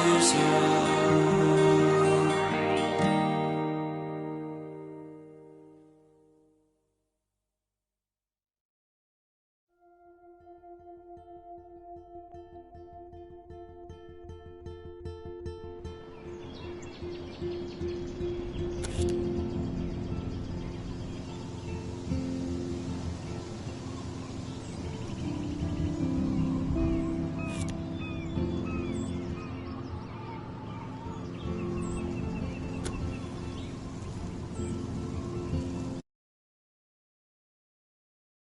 S10: yourself.